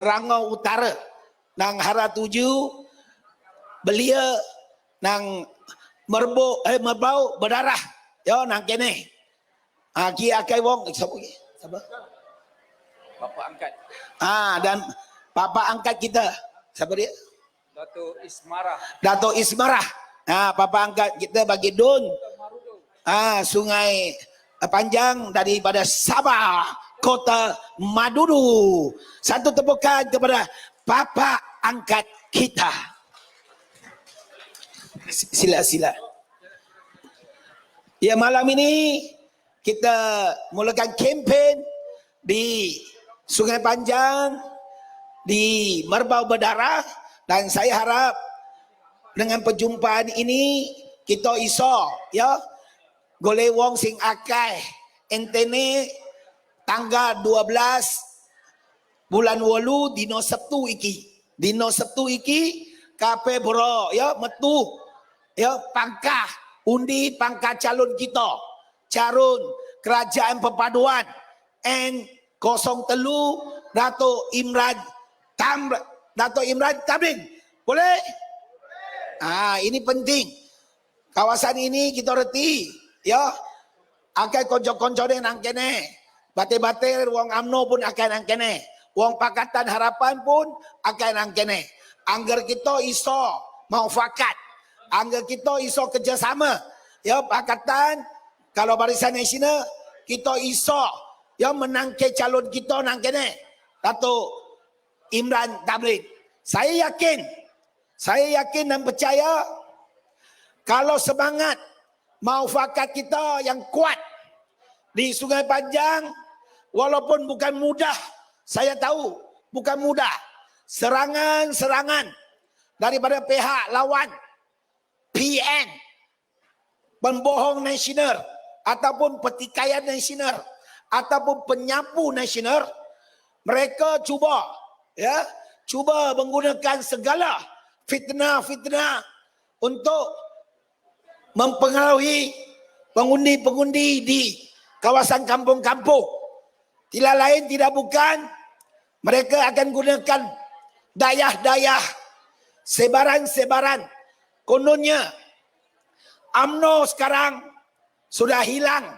Rangau Utara nang Hara Tuju belia nang merbau berdarah yo nang kene ki akai wong siapa Bapak angkat dan bapa angkat kita siapa dia Dato Ismarah bapa angkat kita bagi Dun Sungai Panjang daripada Sabah Kota Madudu. Satu tepukan kepada bapa angkat kita. Sila. Ya, malam ini kita mulakan kempen di Sungai Panjang, di Merbau Berdarah, dan saya harap dengan perjumpaan ini kita iso ya goleh wong sing akai entene tanggal 12 bulan 8 dino Sabtu iki kape bro ya metu ya pangkah undi pangkah calon kita calon kerajaan perpaduan N03 Dato Imran Tamrin boleh ini penting kawasan ini kita reti ya akai konco-konco nang kene bate-bate wong UMNO pun akan nang kene wong Pakatan Harapan pun akan nang kene anggar kita iso mau fakat anggar kita iso kerjasama ya Pakatan kalau Barisan Nasional kita iso ya menangke calon kita nang kene Dato Imran Tamrin. Saya yakin dan percaya kalau semangat mau fakat kita yang kuat di Sungai Panjang, walaupun bukan mudah, saya tahu bukan mudah. Serangan daripada pihak lawan, PN, pembohong nasional, ataupun pertikaian nasional, ataupun penyapu nasional, mereka cuba menggunakan segala fitnah untuk mempengaruhi pengundi-pengundi di kawasan kampung-kampung. Tidak lain tidak bukan mereka akan gunakan dayah-dayah sebaran-sebaran. Kononnya UMNO sekarang sudah hilang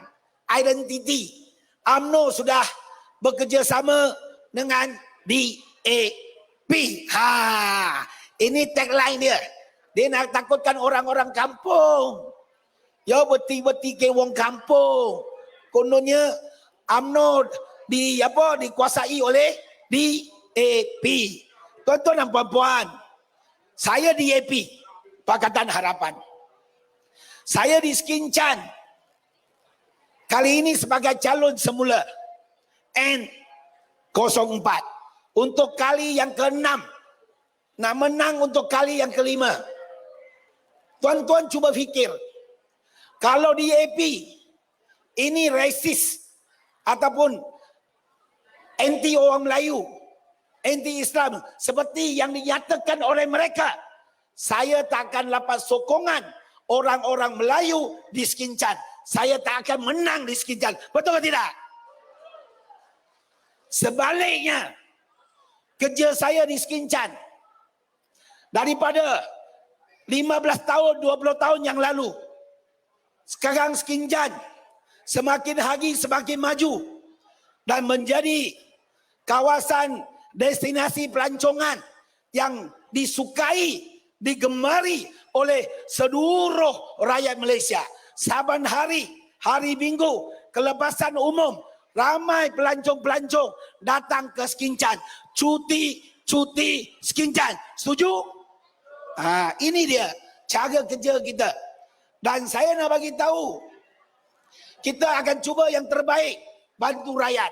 identiti. UMNO sudah bekerja sama dengan DAP. Ini tagline dia. Dia nak takutkan orang-orang kampung. Ya beti-beti ke wong kampung. Kononnya UMNO dikuasai oleh DAP. Tuan-tuan dan puan-puan, saya DAP, Pakatan Harapan. Saya di Skincan. Kali ini sebagai calon semula N04 untuk kali yang ke-6. Nak menang untuk kali yang ke-5. Tuan-tuan cuba fikir. Kalau DAP ini rasis ataupun anti orang Melayu, anti Islam seperti yang dinyatakan oleh mereka, saya tak akan dapat sokongan orang-orang Melayu di Skincan. Saya tak akan menang di Skincan. Betul atau tidak? Sebaliknya, kerja saya di Skincan daripada 15 tahun, 20 tahun yang lalu, sekarang Skincan semakin hari semakin maju dan menjadi kawasan destinasi pelancongan yang disukai, digemari oleh seluruh rakyat Malaysia. Saban hari Minggu, kelepasan umum, ramai pelancong-pelancong datang ke Skincan. Cuti Skincan. Setuju? Ini dia cara kerja kita. Dan saya nak bagi tahu, kita akan cuba yang terbaik bantu rakyat.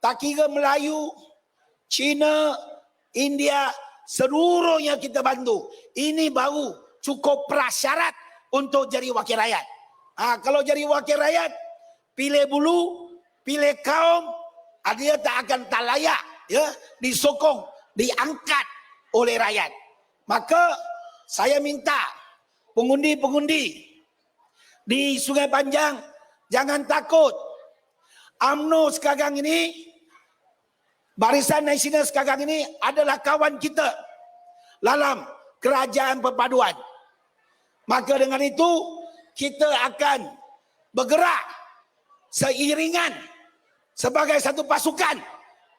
Tak kira Melayu, Cina, India, seluruhnya kita bantu. Ini baru cukup prasyarat untuk jadi wakil rakyat. Kalau jadi wakil rakyat, pilih bulu, pilih kaum, dia tak akan tak layak ya disokong, diangkat oleh rakyat. Maka saya minta pengundi-pengundi di Sungai Panjang jangan takut. UMNO sekarang ini Barisan Nasional sekarang ini adalah kawan kita dalam kerajaan perpaduan. Maka dengan itu kita akan bergerak seiringan sebagai satu pasukan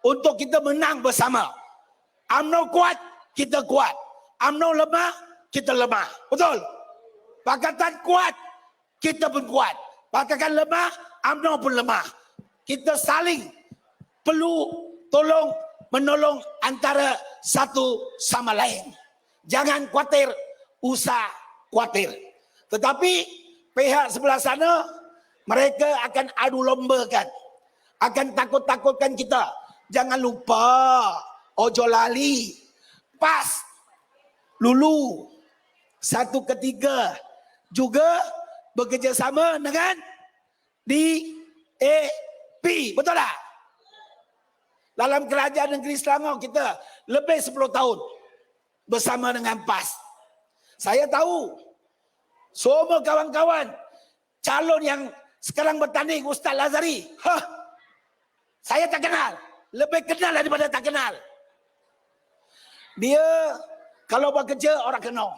untuk kita menang bersama. UMNO kuat, kita kuat. UMNO lemah, kita lemah. Betul? Pakatan kuat, kita pun kuat. Pakatan lemah, UMNO pun lemah. Kita saling perlu tolong menolong antara satu sama lain. Jangan khawatir, usah khawatir. Tetapi pihak sebelah sana mereka akan adu lombakan, akan takut-takutkan kita. Jangan lupa, ojo lali, PAS, lulu, satu ketiga juga bekerjasama dengan DAP. Betul tak? Dalam kerajaan negeri Selangor kita lebih 10 tahun bersama dengan PAS. Saya tahu semua kawan-kawan calon yang sekarang bertanding Ustaz Lazari, saya tak kenal. Lebih kenal daripada tak kenal. Dia kalau bekerja orang kenal.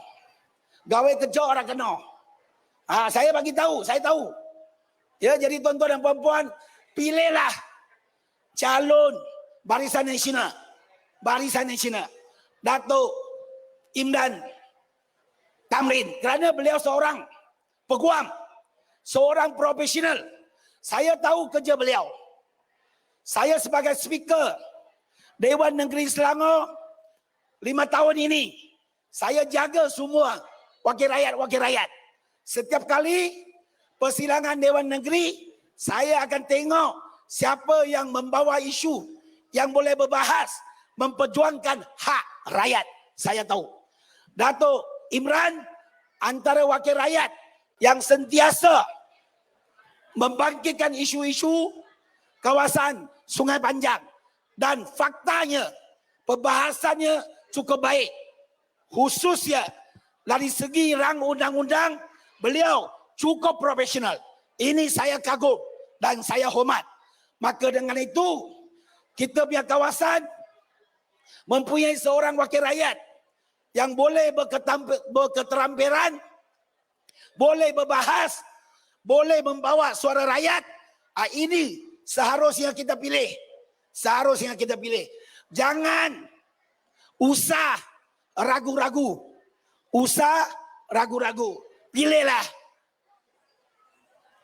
Gawe kerja orang kenal. Saya bagi tahu, saya tahu. Ya, jadi tuan-tuan dan puan-puan, pilihlah calon Barisan Nasional. Barisan Nasional. Datuk Imran Tamrin. Kerana beliau seorang peguam. Seorang profesional. Saya tahu kerja beliau. Saya sebagai speaker Dewan Negeri Selangor 5 tahun ini. Saya jaga semua wakil rakyat. Setiap kali persidangan Dewan Negeri, saya akan tengok siapa yang membawa isu yang boleh berbahas, memperjuangkan hak rakyat. Saya tahu. Datuk Imran antara wakil rakyat yang sentiasa membangkitkan isu-isu kawasan Sungai Panjang. Dan faktanya, perbahasannya cukup baik. Khususnya dari segi rang undang-undang, beliau cukup profesional. Ini saya kagum dan saya hormat. Maka dengan itu, kita punya kawasan mempunyai seorang wakil rakyat yang boleh berketerampilan, boleh berbahas, boleh membawa suara rakyat. Ini seharusnya kita pilih. Seharusnya kita pilih. Jangan usah ragu-ragu. Usah ragu-ragu. Pilihlah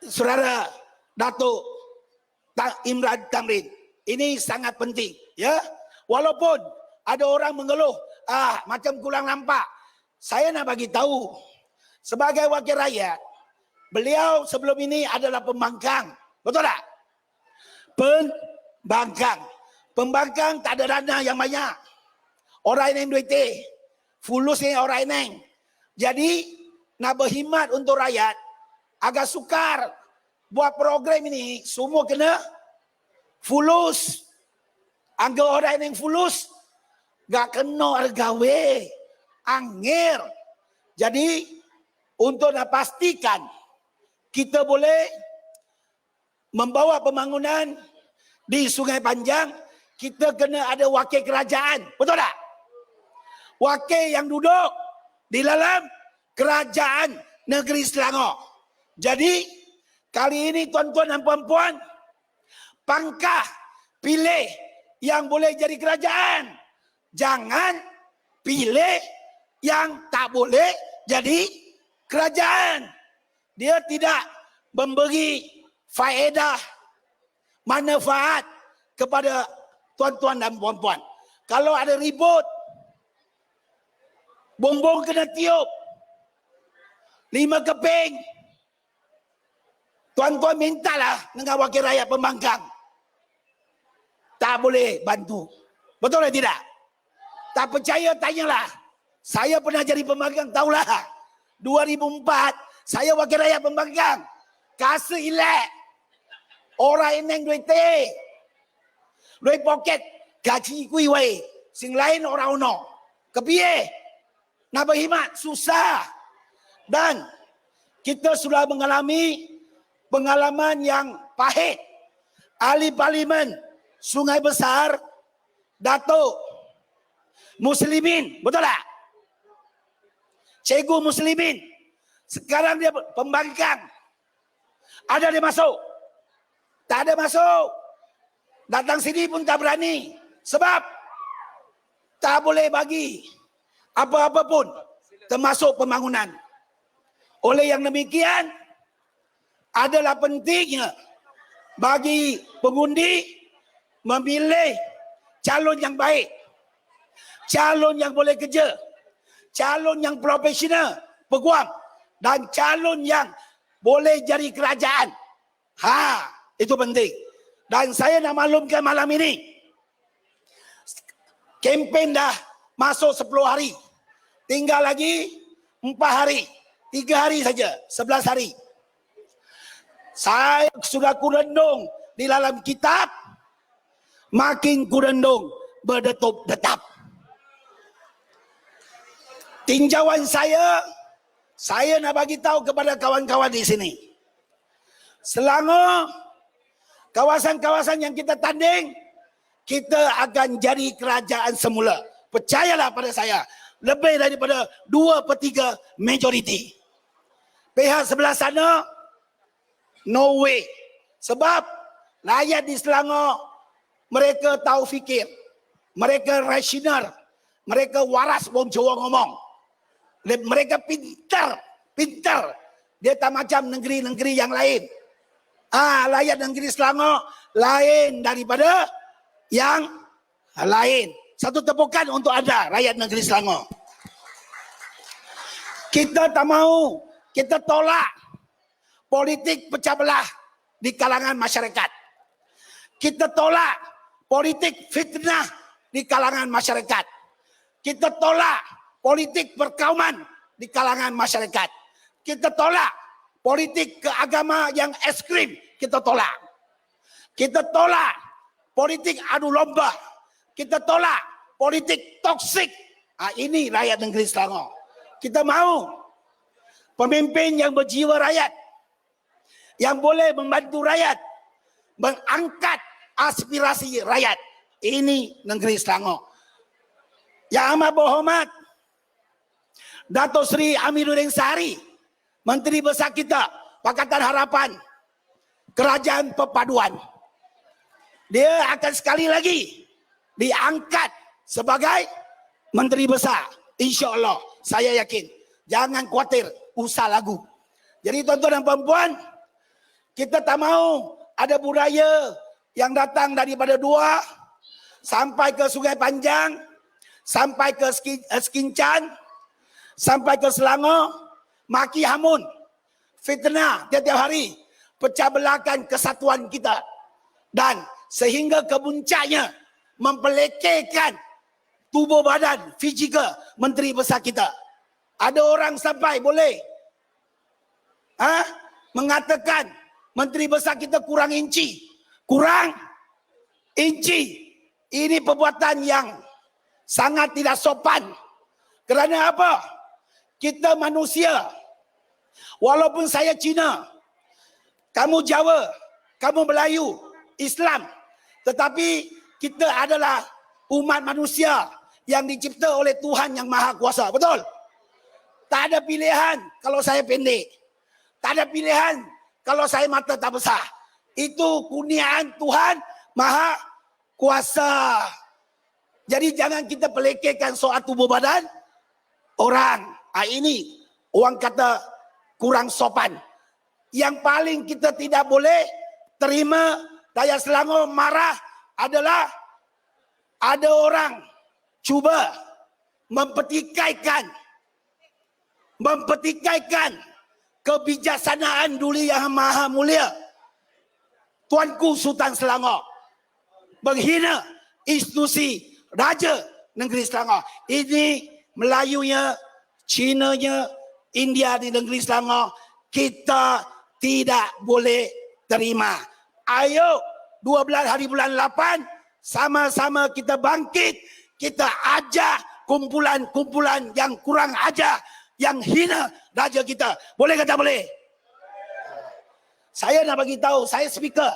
saudara Datuk Imran Tamrin. Ini sangat penting, ya. Walaupun ada orang mengeluh, macam kurang nampak. Saya nak bagi tahu, sebagai wakil rakyat, beliau sebelum ini adalah pembangkang. Betul tak? Pembangkang. Pembangkang tak ada dana yang banyak. Orang yang duit fulusnya orang yang. Jadi, nak berkhidmat untuk rakyat, agak sukar. Buat program ini, semua kena fulus. Angga orang yang fulus, gak kena gawe. Angir. Jadi, untuk nak pastikan kita boleh membawa pembangunan di Sungai Panjang, kita kena ada wakil kerajaan. Betul tak? Wakil yang duduk di dalam kerajaan negeri Selangor. Jadi, kali ini tuan-tuan dan puan-puan, pangkah pilih yang boleh jadi kerajaan. Jangan pilih yang tak boleh jadi kerajaan. Dia tidak memberi faedah, manfaat kepada tuan-tuan dan puan-puan. Kalau ada ribut, bumbung kena tiup, 5 keping, tuan-tuan mintalah dengan wakil rakyat pembangkang. Tak boleh bantu. Betul atau tidak? Tak percaya, tanyalah. Saya pernah jadi pembangkang, tahulah. 2004, saya wakil rakyat pembangkang. Kasih ilek. Orang yang duit duit poket, gaji kui wei. Sing lain orang ono. Kepiye? Nak berkhidmat, susah. Dan kita sudah mengalami pengalaman yang pahit. Ahli parlimen Sungai Besar Datuk Muslimin, betul tak? Cikgu Muslimin. Sekarang dia pembangkang. Ada dia masuk? Tak ada masuk. Datang sini pun tak berani. Sebab tak boleh bagi apa-apa pun, termasuk pembangunan. Oleh yang demikian, adalah pentingnya bagi pengundi memilih calon yang baik, calon yang boleh kerja, calon yang profesional, peguam, dan calon yang boleh jadi kerajaan. Itu penting. Dan saya nak maklumkan malam ini, kempen dah masuk 10 hari. Tinggal lagi 4 hari. 3 hari saja, 11 hari. Saya sudah kurendung di dalam kitab, makin kurendung berdetup-detap. Tinjauan saya nak bagi tahu kepada kawan-kawan di sini. Selangor, kawasan-kawasan yang kita tanding, kita akan jadi kerajaan semula. Percayalah pada saya, lebih daripada 2/3 majoriti. Pihak sebelah sana, no way. Sebab rakyat di Selangor, mereka tahu fikir, mereka rasional, mereka waras bong jawa ngomong. Mereka pintar. Dia tak macam negeri-negeri yang lain. Rakyat negeri Selangor lain daripada yang lain. Satu tepukan untuk anda, rakyat negeri Selangor. Kita tak mau, kita tolak politik pecah belah di kalangan masyarakat. Kita tolak politik fitnah di kalangan masyarakat. Kita tolak politik perkauman di kalangan masyarakat. Kita tolak politik keagama yang ekstrim. Kita tolak. Kita tolak politik adu lomba. Kita tolak politik toksik. Ini rakyat negeri Selangor. Kita mahu pemimpin yang berjiwa rakyat, yang boleh membantu rakyat, mengangkat aspirasi rakyat. Ini negeri Selangor. Yang amat berhormat Dato' Seri Amiruddin Sehari, Menteri Besar kita, Pakatan Harapan, Kerajaan Perpaduan. Dia akan sekali lagi diangkat sebagai Menteri Besar. InsyaAllah, saya yakin. Jangan khawatir, usah lagu. Jadi tuan-tuan dan perempuan, kita tak mahu ada budaya yang datang daripada Dua sampai ke Sungai Panjang, sampai ke Skincan, sampai ke Selangor, maki hamun, fitnah tiap-tiap hari, pecah belahkan kesatuan kita. Dan sehingga ke puncaknya mempelekehkan tubuh badan fizikal Menteri Besar kita. Ada orang sampai boleh mengatakan Menteri Besar kita kurang inci. Kurang inci. Ini perbuatan yang sangat tidak sopan. Kerana apa? Kita manusia. Walaupun saya Cina, kamu Jawa, kamu Melayu, Islam, tetapi kita adalah umat manusia yang dicipta oleh Tuhan yang Maha Kuasa. Betul? Tak ada pilihan kalau saya pendek. Tak ada pilihan kalau saya mata tak besar. Itu kurniaan Tuhan Maha Kuasa. Jadi jangan kita pelekehkan soal tubuh badan orang. Ini orang kata kurang sopan. Yang paling kita tidak boleh terima rakyat Selangor marah adalah ada orang cuba mempertikaikan kebijaksanaan Duli Yang Maha Mulia Tuanku Sultan Selangor, menghina institusi Raja Negeri Selangor. Ini Melayunya, Cinanya, India di negeri Selangor, kita tidak boleh terima. Ayo 12 hari bulan 8 sama-sama kita bangkit, kita ajak kumpulan-kumpulan yang kurang ajar, yang hina raja kita. Boleh kata boleh? Saya nak bagi tahu, saya speaker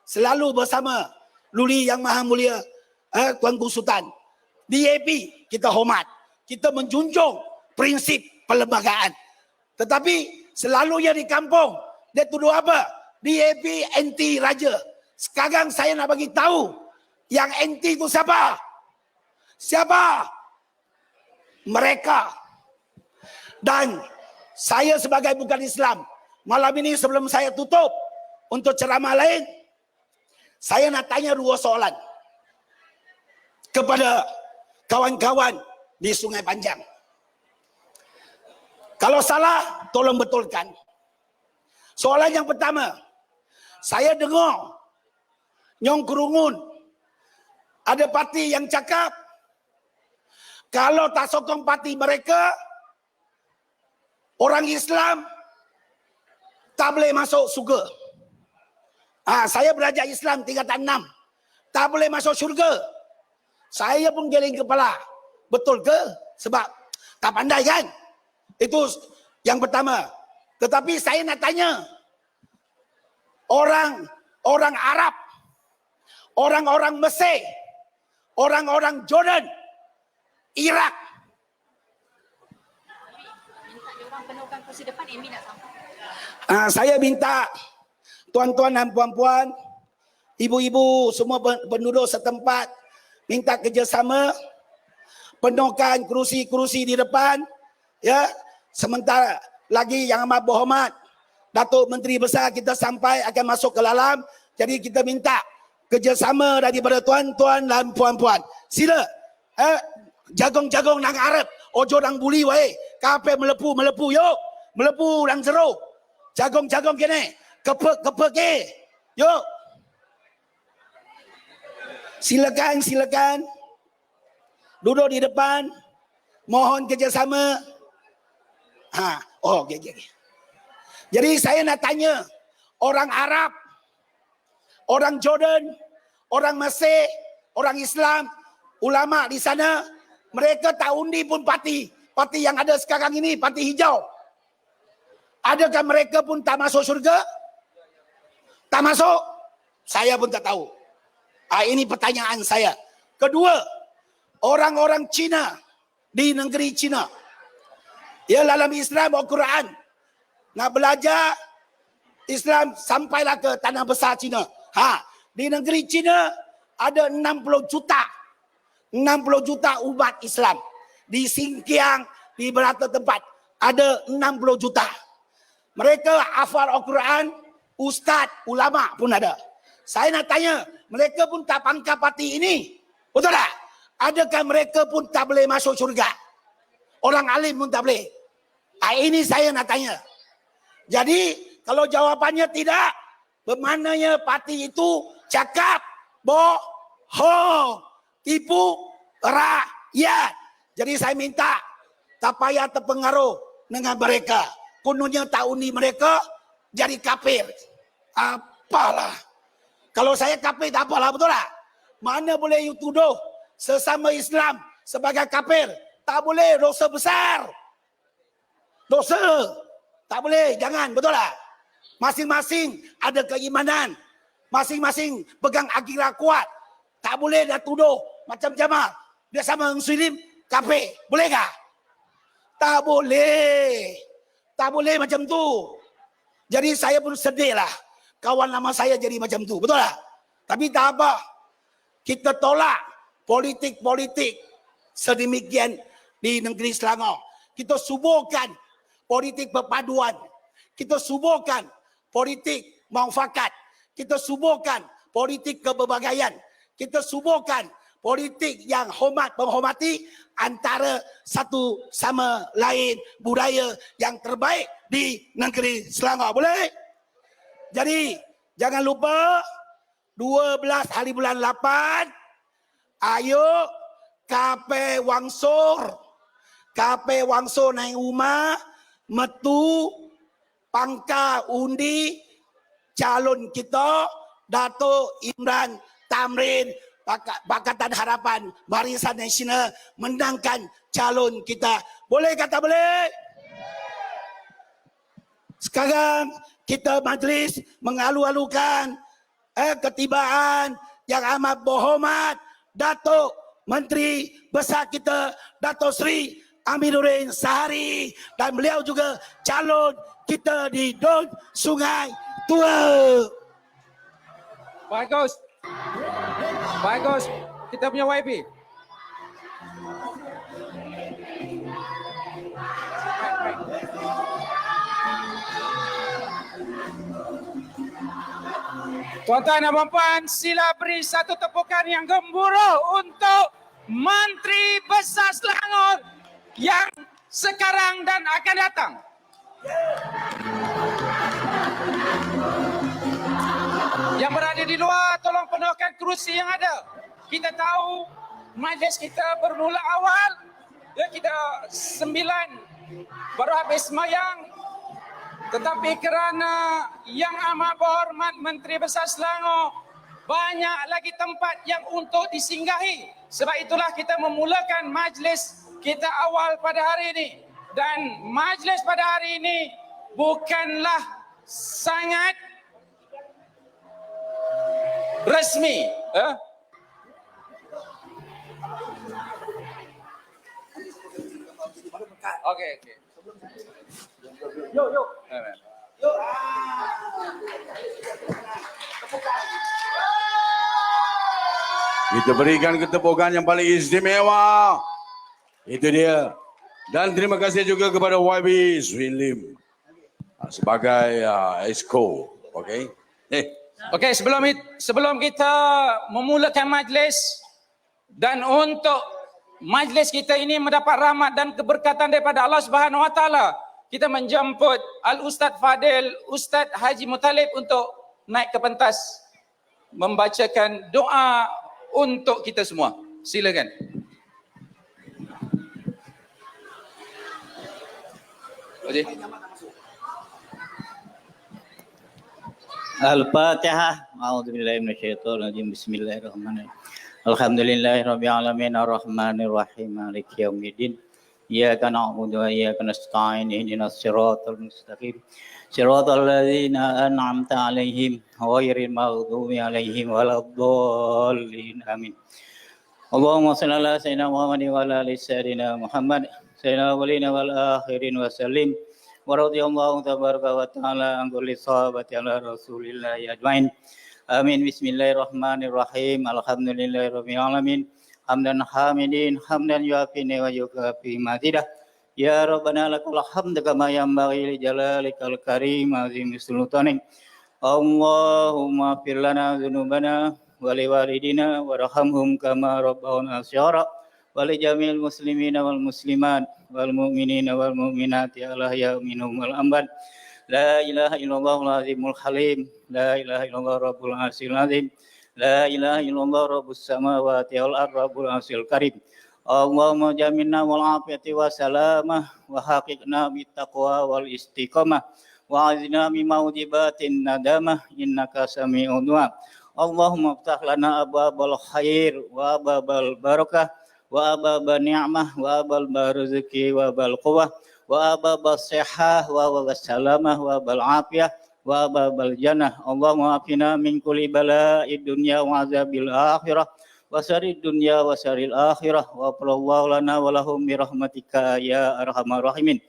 selalu bersama Luli Yang Maha Mulia Tuanku Sultan. DAP kita hormat. Kita menjunjung prinsip perlembagaan. Tetapi selalunya di kampung, dia tuduh apa? DAP anti raja. Sekarang saya nak bagi tahu, yang anti itu siapa? Siapa? Mereka. Dan saya sebagai bukan Islam, malam ini sebelum saya tutup untuk ceramah lain, saya nak tanya 2 soalan kepada kawan-kawan di Sungai Panjang. Kalau salah, tolong betulkan. Soalan yang pertama, saya dengar Nyong Kerungun ada parti yang cakap kalau tak sokong parti mereka, orang Islam tak boleh masuk syurga. Saya belajar Islam tingkatan 6. Tak boleh masuk syurga. Saya pun geleng kepala. Betul ke? Sebab tak pandai kan? Itu yang pertama. Tetapi saya nak tanya, orang Arab, orang-orang Mesir, orang-orang Jordan, Iraq. Minta diorang penuhkan kursi depan, Amy nak sampai. Saya minta tuan-tuan dan puan-puan, ibu-ibu, semua penduduk setempat minta kerjasama, penuhkan kerusi-kerusi di depan, ya. Sementara lagi yang amat berhormat Datuk Menteri Besar kita sampai akan masuk ke dalam, jadi kita minta kerjasama daripada tuan-tuan dan puan-puan. Sila, jagung-jagung nang Arab, ojo nang buli wae, kape melepu yo, melepu nang jero, jagung-jagung kene, kepek ke, yo. Silakan, duduk di depan, mohon kerjasama. Okay. Jadi saya nak tanya, orang Arab, orang Jordan, orang Mesir, orang Islam, ulama di sana, mereka tak undi pun parti yang ada sekarang ini, parti hijau. Adakah mereka pun tak masuk syurga? Tak masuk? Saya pun tak tahu. Ini pertanyaan saya. Kedua, orang-orang Cina di negeri Cina, ya, dalam Islam Al-Quran, nak belajar Islam sampailah ke tanah besar Cina. Di negeri Cina ada 60 juta umat Islam. Di Xinjiang, di beberapa tempat ada 60 juta. Mereka hafal Al-Quran, ustaz, ulama pun ada. Saya nak tanya, mereka pun tak pangkal parti ini. Betul tak? Adakah mereka pun tak boleh masuk syurga? Orang alim pun tak boleh. Ini saya nak tanya. Jadi kalau jawapannya tidak, bermaknanya parti itu cakap bohong, tipu rakyat. Jadi saya minta tak payah terpengaruh dengan mereka. Kononnya tak undi mereka jadi kafir. Apalah. Kalau saya kafir tak apalah, betul tak? Mana boleh you tuduh sesama Islam sebagai kafir? Tak boleh, dosa besar. Dosa. Tak boleh, jangan, betul tak? Masing-masing ada keimanan. Masing-masing pegang akidah kuat. Tak boleh dah tuduh macam Jamal. Dia sama Muslim, kafir. Boleh tak? Tak boleh. Tak boleh macam tu. Jadi saya pun sedih lah. Kawan lama saya jadi macam tu. Betul tak? Tapi tak apa. Kita tolak politik-politik sedemikian di negeri Selangor. Kita suburkan politik perpaduan. Kita suburkan politik muafakat. Kita suburkan politik keberbagaian. Kita suburkan politik yang menghormati antara satu sama lain budaya yang terbaik di negeri Selangor. Boleh? Jadi jangan lupa 12 hari bulan 8, ayo KP Wangsor naik rumah, metu pangka undi calon kita Datuk Imran Tamrin Pakatan Harapan Barisan Nasional menangkan calon kita. Boleh kata boleh? Sekarang kita majlis mengalu-alukan ketibaan yang amat berhormat Datuk Menteri Besar kita Datuk Seri Aminuddin Sahari, dan beliau juga calon kita di DUN Sungai Tua. Bagus. Bagus. Kita punya YB. Tuan-tuan dan puan-puan, sila beri satu tepukan yang gemuruh untuk Menteri Besar Selangor yang sekarang dan akan datang. Yang berada di luar, tolong penuhkan kerusi yang ada. Kita tahu majlis kita bermula awal, ya, kita 9 baru habis semayang. Tetapi kerana yang amat berhormat Menteri Besar Selangor, banyak lagi tempat yang untuk disinggahi. Sebab itulah kita memulakan majlis kita awal pada hari ini. Dan majlis pada hari ini bukanlah sangat resmi. Okey. Yo. Kita berikan ketepukan yang paling istimewa. Itu dia. Dan terima kasih juga kepada YB Sri Lim sebagai Exco. Okey. Okey, sebelum kita memulakan majlis dan untuk majlis kita ini mendapat rahmat dan keberkatan daripada Allah Subhanahu Wa Taala, kita menjemput Al-Ustaz Fadil, Ustaz Haji Muttalib untuk naik ke pentas membacakan doa untuk kita semua. Silakan. Okey. Al-Fatihah. A'udzubillahi minasyaitonirrajim. Bismillahirrahmanirrahim. Alhamdulillahirabbil alamin arrahmanir rahim maliki yaumiddin. Iyyaka na'budu wa iyyaka nasta'in ihdinas siratal mustaqim. Siratal ladzina an'amta 'alaihim ghairil maghdubi 'alaihim waladdallin. Amin. Allahumma shalli ala sayyidina Muhammad wa ala ali sayyidina Muhammad sayyidina awwalina wal akhirin wa sallim. Wa radhiyallahu tabaraka wa ta'ala an kulli sahabati ala Rasulillah ajmain. Amin. Bismillahirrahmanirrahim. Alhamdulillahirabbil alamin. Hamdan hamidin, hamdan yuafi wa yukafi mazidah. Ya Rabbana lakal hamdu kama yanbaghi li jalalikal karim azim sultanik. Allahumma fir lana dzunubana wa li walidina warhamhum kama rabbawna shighara wa li jamil muslimina wal muslimat wal mu'minina wal mu'minati ala ya minhum wal amwat. La ilaha illallahul azimul halim, la ilaha illallah rabbul arsyil azim. La ilaha illallah rabbus samawati wal ardi rabbul arsyil karim. Allahumma jamilna wal afiyati wa salamah wa haqiqna bit taqwa wal istiqamah wa azina mi maujibatin nadamah innaka sami'un du'a. Allahumma iftah lana abwabal khair wa abwabal barakah wa abwabal ni'mah wa abwabal rizqi wa abwabal quwwah wa abwabal sihah wa abwabal salamah wa abwabal afiyah wa babal jannah. Allahumma afina min kulli bala'id dunya wa azabil akhirah wa syarrid dunya wa syarril akhirah wa sallallahu lana wa lahum bi rahmatika ya arhamar rahimin.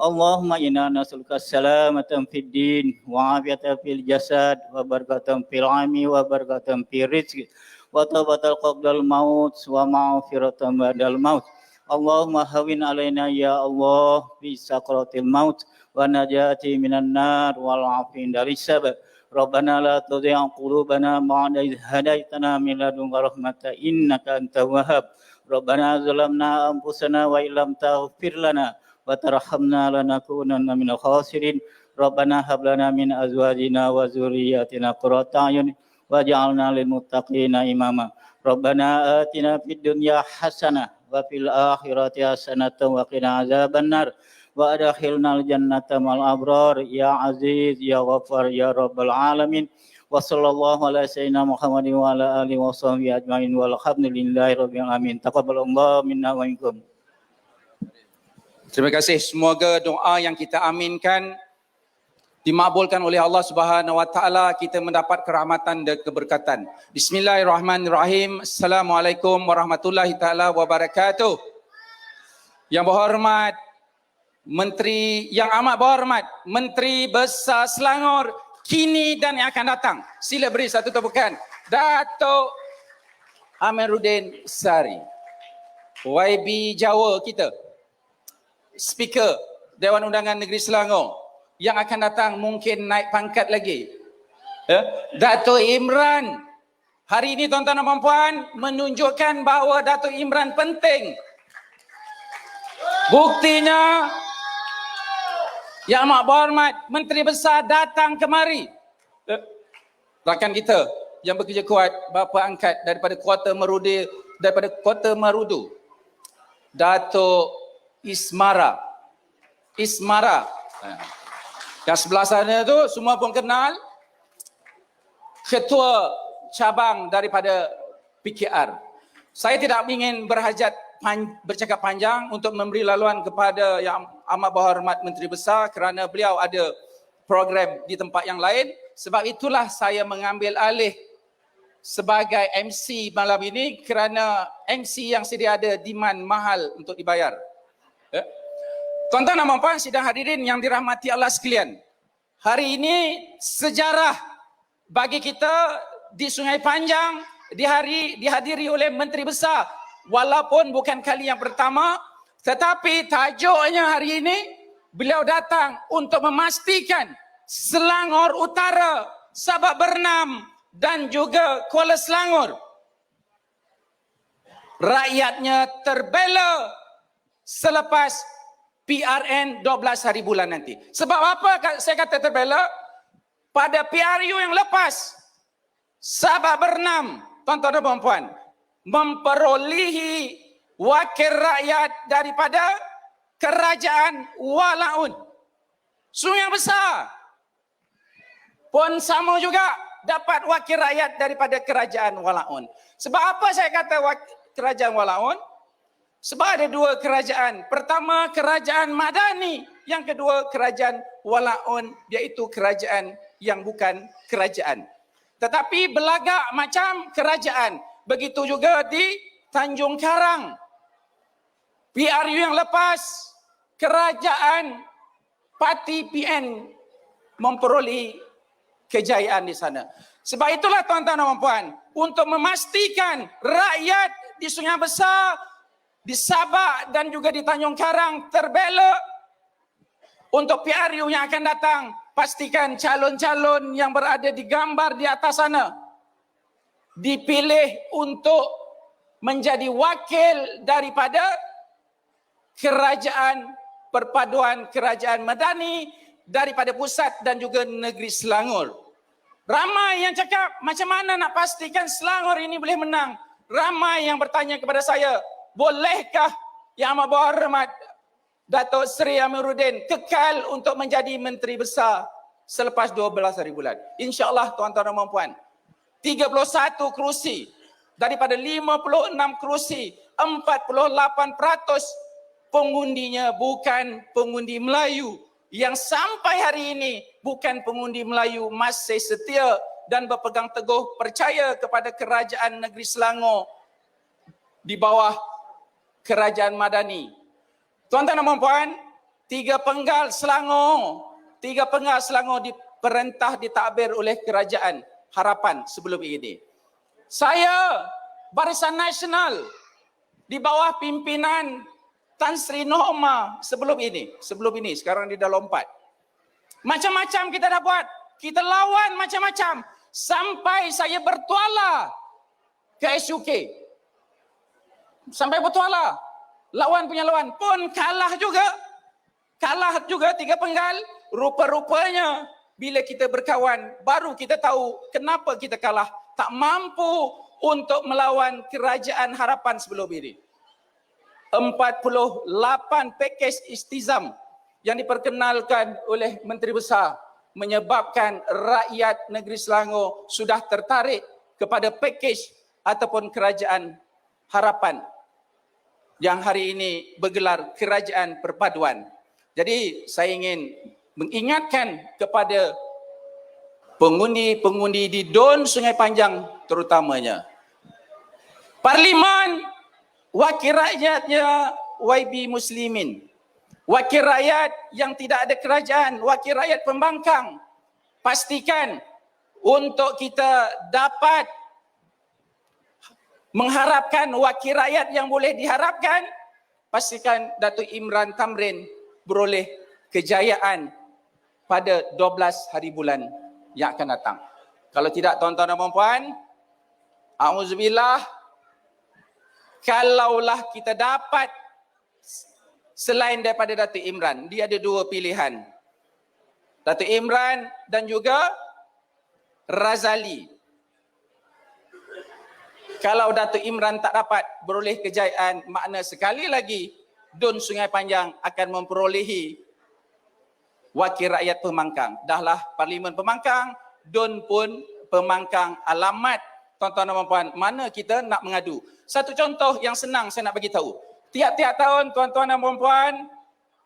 Allahumma inna nas'aluka salamatan fid din wa afiyatan fil jasad wa barakatan fil ilmi wa barakatan fil rizqi wa tawbatal qabdal maut wa ma'firatan ba'dal maut. Allahumma hawin alaina ya Allah fi sakratil maut wa najati minan nar wal afin dari sabab. Rabbana la tuzigh qulubana ba'da idh hadaitana min ladunka rahmatan innaka antal wahhab. Rabbana zalamna anfusana wa illam taghfir lana wa tarhamna lanakunanna minal khasirin. Rabbana hab lana min azwajina wa dzurriyyatina qurrata a'yun waj'alna lil muttaqina imama. Rabbana atina fid dunya hasanah wa fil akhirati hasanatan wa qina azabannar. Wa adkhilnal jannata mal abrar ya aziz ya ghafar ya rabbal alamin. Wa sallallahu ala sayyidina Muhammadin wa ala alihi wa sahbihi ajmain walhamdulillahi rabbil alamin. Taqabbalallahu minna wa minkum. Terima kasih. Semoga doa yang kita aminkan dimakbulkan oleh Allah Subhanahu wa taala, kita mendapat kerahmatan dan keberkatan. Bismillahirrahmanirrahim. Assalamualaikum warahmatullahi taala wabarakatuh. Yang berhormat Menteri, yang amat berhormat Menteri Besar Selangor kini dan yang akan datang. Sila beri satu tepukan. Datuk Amiruddin Sari, YB Jawa kita, Speaker Dewan Undangan Negeri Selangor, yang akan datang mungkin naik pangkat lagi. Datuk Imran. Hari ini tuan-tuan dan puan menunjukkan bahawa Datuk Imran penting. Buktinya yang amat berhormat Menteri Besar datang kemari. Rakan kita yang bekerja kuat, bapa angkat daripada Kota Marudu, Datuk Ismara. Yang sebelah sana tu semua pun kenal, ketua cabang daripada PKR. Saya tidak ingin bercakap panjang untuk memberi laluan kepada yang amat berhormat Menteri Besar kerana beliau ada program di tempat yang lain. Sebab itulah saya mengambil alih sebagai MC malam ini kerana MC yang sedia ada demand mahal untuk dibayar. Tuan-tuan dan puan sidang hadirin yang dirahmati Allah sekalian. Hari ini sejarah bagi kita di Sungai Panjang dihadiri oleh Menteri Besar. Walaupun bukan kali yang pertama, tetapi tajuknya hari ini beliau datang untuk memastikan Selangor Utara, Sabak Bernam dan juga Kuala Selangor rakyatnya terbela selepas PRN 12 hari bulan nanti. Sebab apa saya kata terbela? Pada PRU yang lepas, Sabak Bernam, tuan-tuan dan puan-puan, memperolehi wakil rakyat daripada Kerajaan Walaun. Sungai Besar pun sama juga dapat wakil rakyat daripada Kerajaan Walaun. Sebab apa saya kata Kerajaan Walaun? Sebab ada dua kerajaan. Pertama Kerajaan Madani, yang kedua Kerajaan Walaun, iaitu kerajaan yang bukan kerajaan. Tetapi berlagak macam kerajaan. Begitu juga di Tanjung Karang. PRU yang lepas, kerajaan Parti PN memperoleh kejayaan di sana. Sebab itulah tuan-tuan dan puan, untuk memastikan rakyat di Sungai Besar, di Sabak dan juga di Tanjung Karang terbela untuk PRU yang akan datang, pastikan calon-calon yang berada di gambar di atas sana dipilih untuk menjadi wakil daripada Kerajaan Perpaduan Kerajaan Madani daripada pusat dan juga negeri Selangor. Ramai yang cakap macam mana nak pastikan Selangor ini boleh menang. Ramai yang bertanya kepada saya, bolehkah Yang Amat Berhormat Datuk Seri Amiruddin kekal untuk menjadi Menteri Besar selepas 12 hari bulan? InsyaAllah tuan-tuan dan puan, 31 kerusi daripada 56 kerusi, 48% pengundinya bukan pengundi Melayu. Yang sampai hari ini bukan pengundi Melayu, masih setia dan berpegang teguh percaya kepada Kerajaan Negeri Selangor di bawah Kerajaan Madani. Tuan-tuan dan puan, 3 penggal Selangor diperintah ditakbir oleh Kerajaan Harapan sebelum ini. Saya Barisan Nasional di bawah pimpinan Tan Sri Nohma sebelum ini, sekarang dia dah lompat. Macam-macam kita dah buat, kita lawan macam-macam sampai saya bertuala ke SUK. Sampai bertuala, lawan punya lawan pun kalah juga 3 penggal. Rupa-rupanya bila kita berkawan baru kita tahu kenapa kita kalah, tak mampu untuk melawan Kerajaan Harapan sebelum ini. 48 pakej istizam yang diperkenalkan oleh Menteri Besar menyebabkan rakyat negeri Selangor sudah tertarik kepada pakej ataupun Kerajaan Harapan yang hari ini bergelar Kerajaan Perpaduan. Jadi saya ingin mengingatkan kepada pengundi-pengundi di DUN Sungai Panjang terutamanya. Parlimen wakil rakyatnya YB Muslimin. Wakil rakyat yang tidak ada kerajaan, wakil rakyat pembangkang. Pastikan untuk kita dapat mengharapkan wakil rakyat yang boleh diharapkan, pastikan Datuk Imran Thamrin beroleh kejayaan pada 12 hari bulan yang akan datang. Kalau tidak, tuan-tuan dan puan-puan, auzubillah, kalaulah kita dapat selain daripada Datuk Imran, dia ada dua pilihan. Datuk Imran dan juga Razali. Kalau Datuk Imran tak dapat beroleh kejayaan, makna sekali lagi DUN Sungai Panjang akan memperolehi wakil rakyat pemangkang. Dahlah Parlimen pemangkang, DUN pun pemangkang. Alamat, tuan-tuan dan puan-puan, mana kita nak mengadu. Satu contoh yang senang saya nak bagi tahu. Tiap-tiap tahun, tuan-tuan dan puan-puan,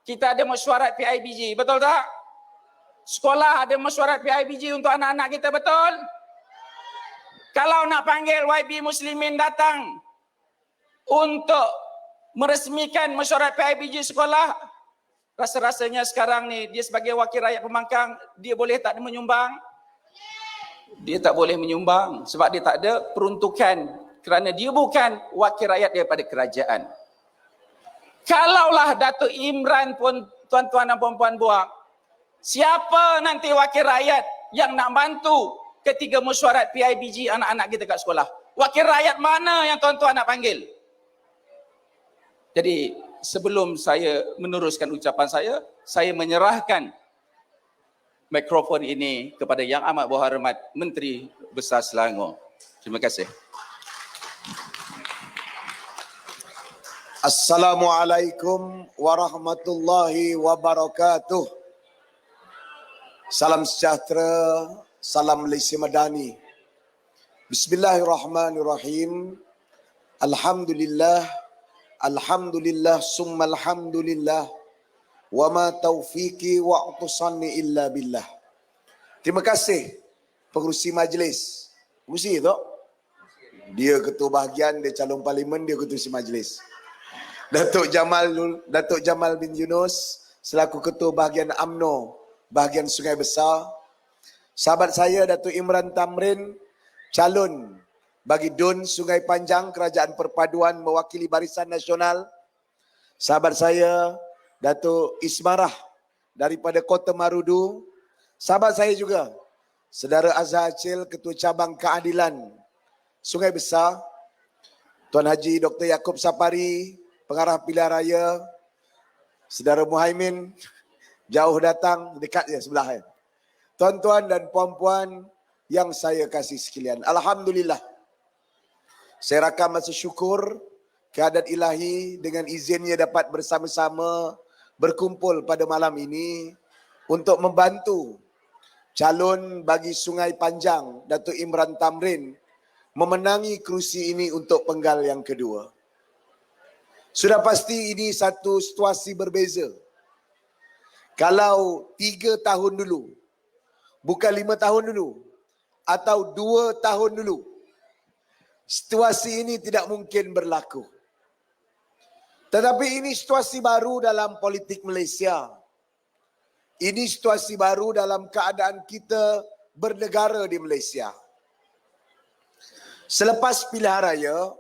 kita ada mesyuarat PIBG, betul tak? Sekolah ada mesyuarat PIBG untuk anak-anak kita, betul? Kalau nak panggil YB Muslimin datang untuk meresmikan mesyuarat PIBG sekolah, rasa-rasanya sekarang ni dia sebagai wakil rakyat pemangkang, dia boleh tak menyumbang? Dia tak boleh menyumbang sebab dia tak ada peruntukan kerana dia bukan wakil rakyat daripada kerajaan. Kalaulah Datuk Imran pun tuan-tuan dan puan-puan buang, siapa nanti wakil rakyat yang nak bantu ketika mesyuarat PIBG anak-anak kita kat sekolah? Wakil rakyat mana yang tuan-tuan nak panggil? Jadi sebelum saya meneruskan ucapan saya menyerahkan mikrofon ini kepada Yang Amat Berhormat Menteri Besar Selangor. Terima kasih. Assalamualaikum warahmatullahi wabarakatuh. Salam sejahtera, salam Malaysia Madani. Bismillahirrahmanirrahim. Alhamdulillah, alhamdulillah, summa alhamdulillah. Wa ma taufiqi wa utusanni illa billah. Terima kasih pengerusi majlis. Pengerusi tu? Dia ketua bahagian, dia calon parlimen, dia ketua majlis. Datuk Jamal bin Yunus selaku ketua bahagian UMNO bahagian Sungai Besar. Sahabat saya Datuk Imran Thamrin, calon bagi DUN Sungai Panjang Kerajaan Perpaduan mewakili Barisan Nasional. Sahabat saya Datuk Ismarah daripada Kota Marudu. Sahabat saya juga Saudara Azhar Acil, Ketua Cabang Keadilan Sungai Besar. Tuan Haji Dr. Yaakob Sapari, Pengarah Pilihan Raya. Saudara Muhaimin, jauh datang, dekat je sebelah. Tuan-tuan dan puan-puan yang saya kasih sekalian, alhamdulillah. Saya rakam rasa syukur kehadirat ilahi dengan izinnya dapat bersama-sama berkumpul pada malam ini untuk membantu calon bagi Sungai Panjang Datuk Imran Thamrin memenangi kerusi ini untuk penggal yang kedua. Sudah pasti ini satu situasi berbeza. Kalau 3 tahun dulu, bukan 5 tahun dulu, atau 2 tahun dulu, situasi ini tidak mungkin berlaku. Tetapi ini situasi baru dalam politik Malaysia. Ini situasi baru dalam keadaan kita bernegara di Malaysia. Selepas pilihan raya,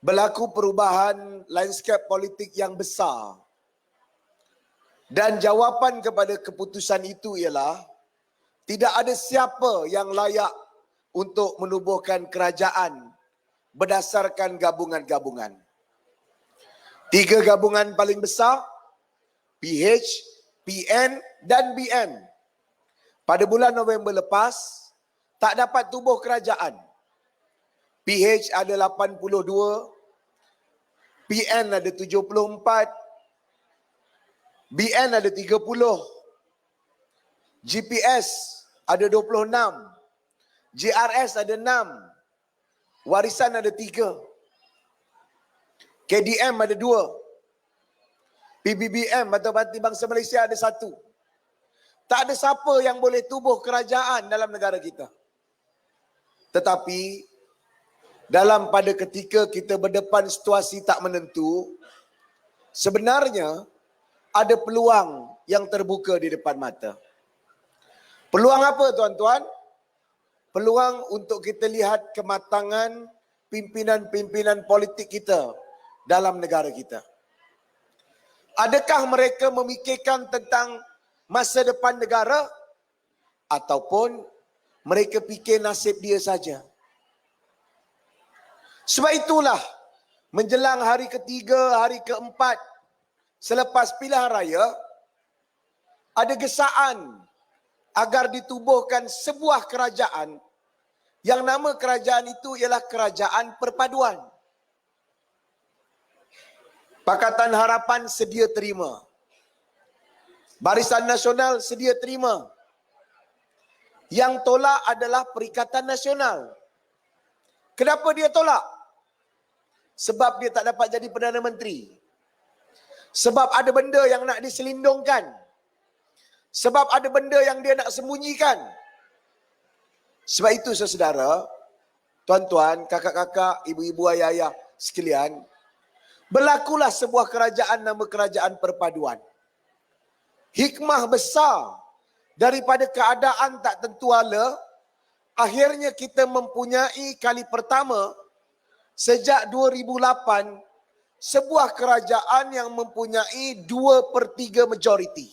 berlaku perubahan lanskap politik yang besar. Dan jawapan kepada keputusan itu ialah tidak ada siapa yang layak untuk menubuhkan kerajaan berdasarkan gabungan-gabungan. 3 gabungan paling besar, PH, PN dan BN. Pada bulan November lepas, tak dapat tubuh kerajaan. PH ada 82, PN ada 74, BN ada 30, GPS ada 26, JRS ada 6, warisan ada 3, KDM ada 2, PBBM atau Parti Bangsa Malaysia ada 1. Tak ada siapa yang boleh tubuh kerajaan dalam negara kita. Tetapi dalam pada ketika kita berdepan situasi tak menentu, sebenarnya ada peluang yang terbuka di depan mata. Peluang apa tuan-tuan? Peluang untuk kita lihat kematangan pimpinan-pimpinan politik kita dalam negara kita. Adakah mereka memikirkan tentang masa depan negara ataupun mereka fikir nasib dia saja? Sebab itulah menjelang hari ketiga, hari keempat selepas pilihan raya, ada gesaan agar ditubuhkan sebuah kerajaan yang nama kerajaan itu ialah Kerajaan Perpaduan. Pakatan Harapan sedia terima. Barisan Nasional sedia terima. Yang tolak adalah Perikatan Nasional. Kenapa dia tolak? Sebab dia tak dapat jadi Perdana Menteri. Sebab ada benda yang nak diselindungkan. Sebab ada benda yang dia nak sembunyikan. Sebab itu saudara, tuan-tuan, kakak-kakak, ibu-ibu, ayah-ayah sekalian, berlakulah sebuah kerajaan nama Kerajaan Perpaduan. Hikmah besar daripada keadaan tak tentu ala, akhirnya kita mempunyai kali pertama sejak 2008 sebuah kerajaan yang mempunyai 2/3 majoriti.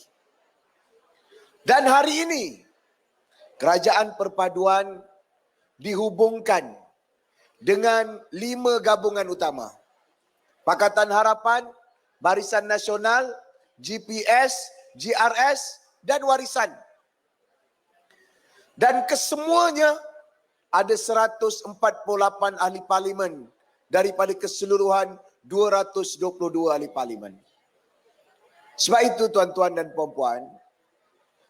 Dan hari ini Kerajaan Perpaduan dihubungkan dengan 5 gabungan utama. Pakatan Harapan, Barisan Nasional, GPS, GRS dan Warisan. Dan kesemuanya ada 148 ahli parlimen daripada keseluruhan 222 ahli parlimen. Sebab itu tuan-tuan dan puan-puan,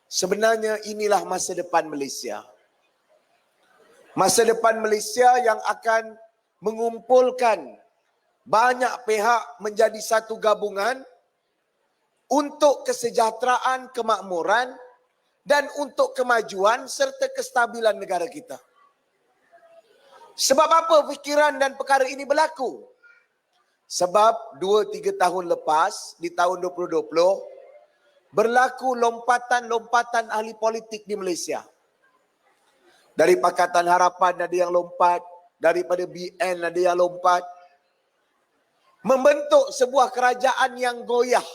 sebenarnya inilah masa depan Malaysia. Masa depan Malaysia yang akan mengumpulkan banyak pihak menjadi satu gabungan untuk kesejahteraan, kemakmuran dan untuk kemajuan serta kestabilan negara kita. Sebab apa fikiran dan perkara ini berlaku? Sebab 2-3 tahun lepas, di tahun 2020, berlaku lompatan-lompatan ahli politik di Malaysia. Dari Pakatan Harapan ada yang lompat, daripada BN ada yang lompat. Membentuk sebuah kerajaan yang goyah.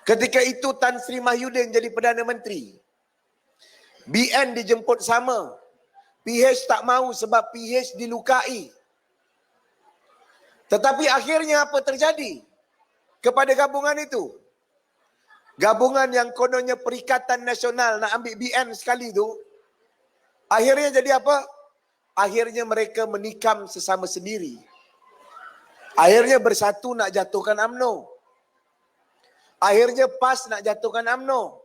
Ketika itu Tan Sri Mahyudin jadi Perdana Menteri. BN dijemput sama. PH tak mahu sebab PH dilukai. Tetapi akhirnya apa terjadi kepada gabungan itu? Gabungan yang kononnya Perikatan Nasional nak ambil BN sekali tu, akhirnya jadi apa? Akhirnya mereka menikam sesama sendiri. Akhirnya bersatu nak jatuhkan UMNO. Akhirnya PAS nak jatuhkan UMNO.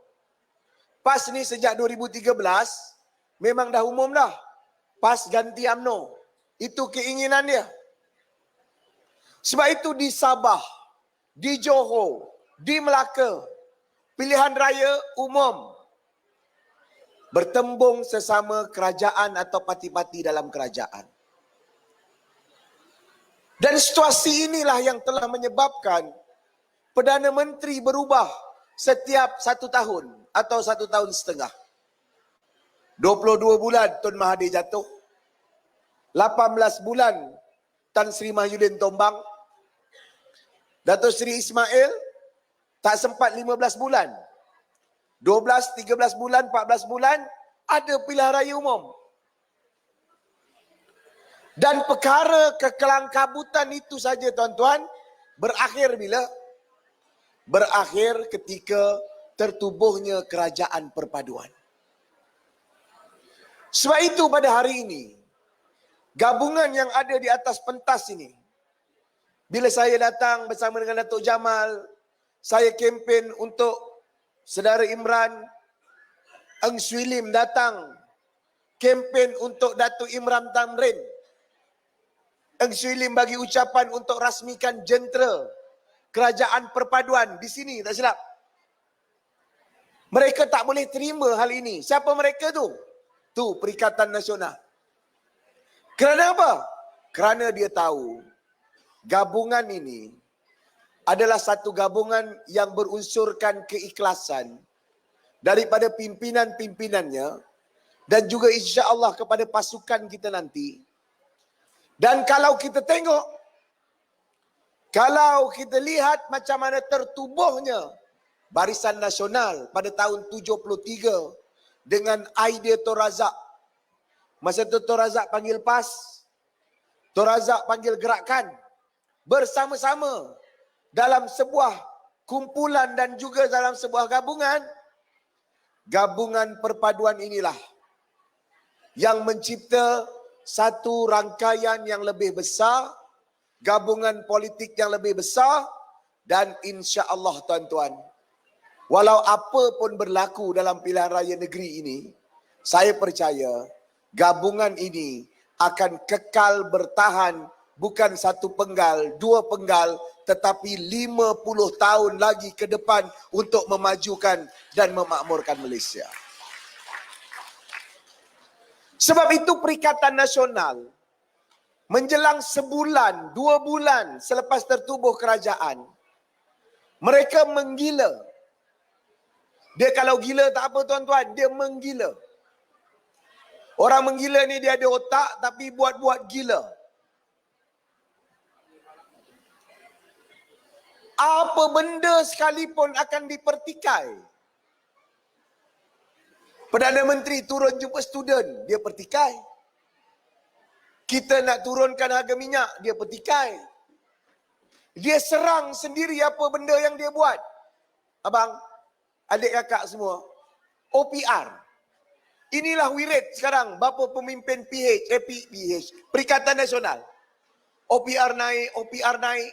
PAS ni sejak 2013 memang dah umum dah. PAS ganti UMNO. Itu keinginan dia. Sebab itu di Sabah, di Johor, di Melaka, pilihan raya umum. Bertembung sesama kerajaan atau parti-parti dalam kerajaan. Dan situasi inilah yang telah menyebabkan Perdana Menteri berubah setiap 1 tahun atau 1 tahun setengah. 22 bulan Tun Mahathir jatuh. 18 bulan Tan Sri Mahyudin tombang. Datuk Seri Ismail tak sempat 15 bulan. 12, 13 bulan, 14 bulan ada pilihan raya umum. Dan perkara kekelangkabutan itu saja tuan-tuan berakhir bila? Berakhir ketika tertubuhnya Kerajaan Perpaduan. Sebab itu pada hari ini, gabungan yang ada di atas pentas ini, bila saya datang bersama dengan Datuk Jamal, saya kempen untuk Saudara Imran, Eng Swee Lim datang, kempen untuk Datuk Imran Tamrin. Eng Swee Lim bagi ucapan untuk rasmikan jentera Kerajaan Perpaduan di sini, tak silap. Mereka tak boleh terima hal ini. Siapa mereka tu? Tu Perikatan Nasional. Kerana apa? Kerana dia tahu gabungan ini adalah satu gabungan yang berunsurkan keikhlasan daripada pimpinan-pimpinannya dan juga insya-Allah kepada pasukan kita nanti. Dan kalau kita tengok, kalau kita lihat macam mana tertubuhnya Barisan Nasional pada tahun 73 dengan idea Tun Razak. Masa tu Tun Razak panggil PAS, Tun Razak panggil Gerakan, bersama-sama dalam sebuah kumpulan dan juga dalam sebuah gabungan. Gabungan perpaduan inilah yang mencipta satu rangkaian yang lebih besar, gabungan politik yang lebih besar, dan insya-Allah tuan-tuan, walau apa pun berlaku dalam pilihan raya negeri ini, saya percaya gabungan ini akan kekal bertahan, bukan satu penggal, dua penggal, tetapi 50 tahun lagi ke depan untuk memajukan dan memakmurkan Malaysia. Sebab itu Perikatan Nasional menjelang sebulan, 2 bulan selepas tertubuh kerajaan, mereka menggila. Dia kalau gila tak apa tuan-tuan, dia menggila. Orang menggila ni dia ada otak tapi buat-buat gila. Apa benda sekalipun akan dipertikai. Perdana Menteri turun jumpa student, dia pertikai. Kita nak turunkan harga minyak, dia pertikai. Dia serang sendiri apa benda yang dia buat. Abang, adik kakak semua, OPR. Inilah wirid sekarang, bapa pemimpin Perikatan Nasional. OPR naik, OPR naik.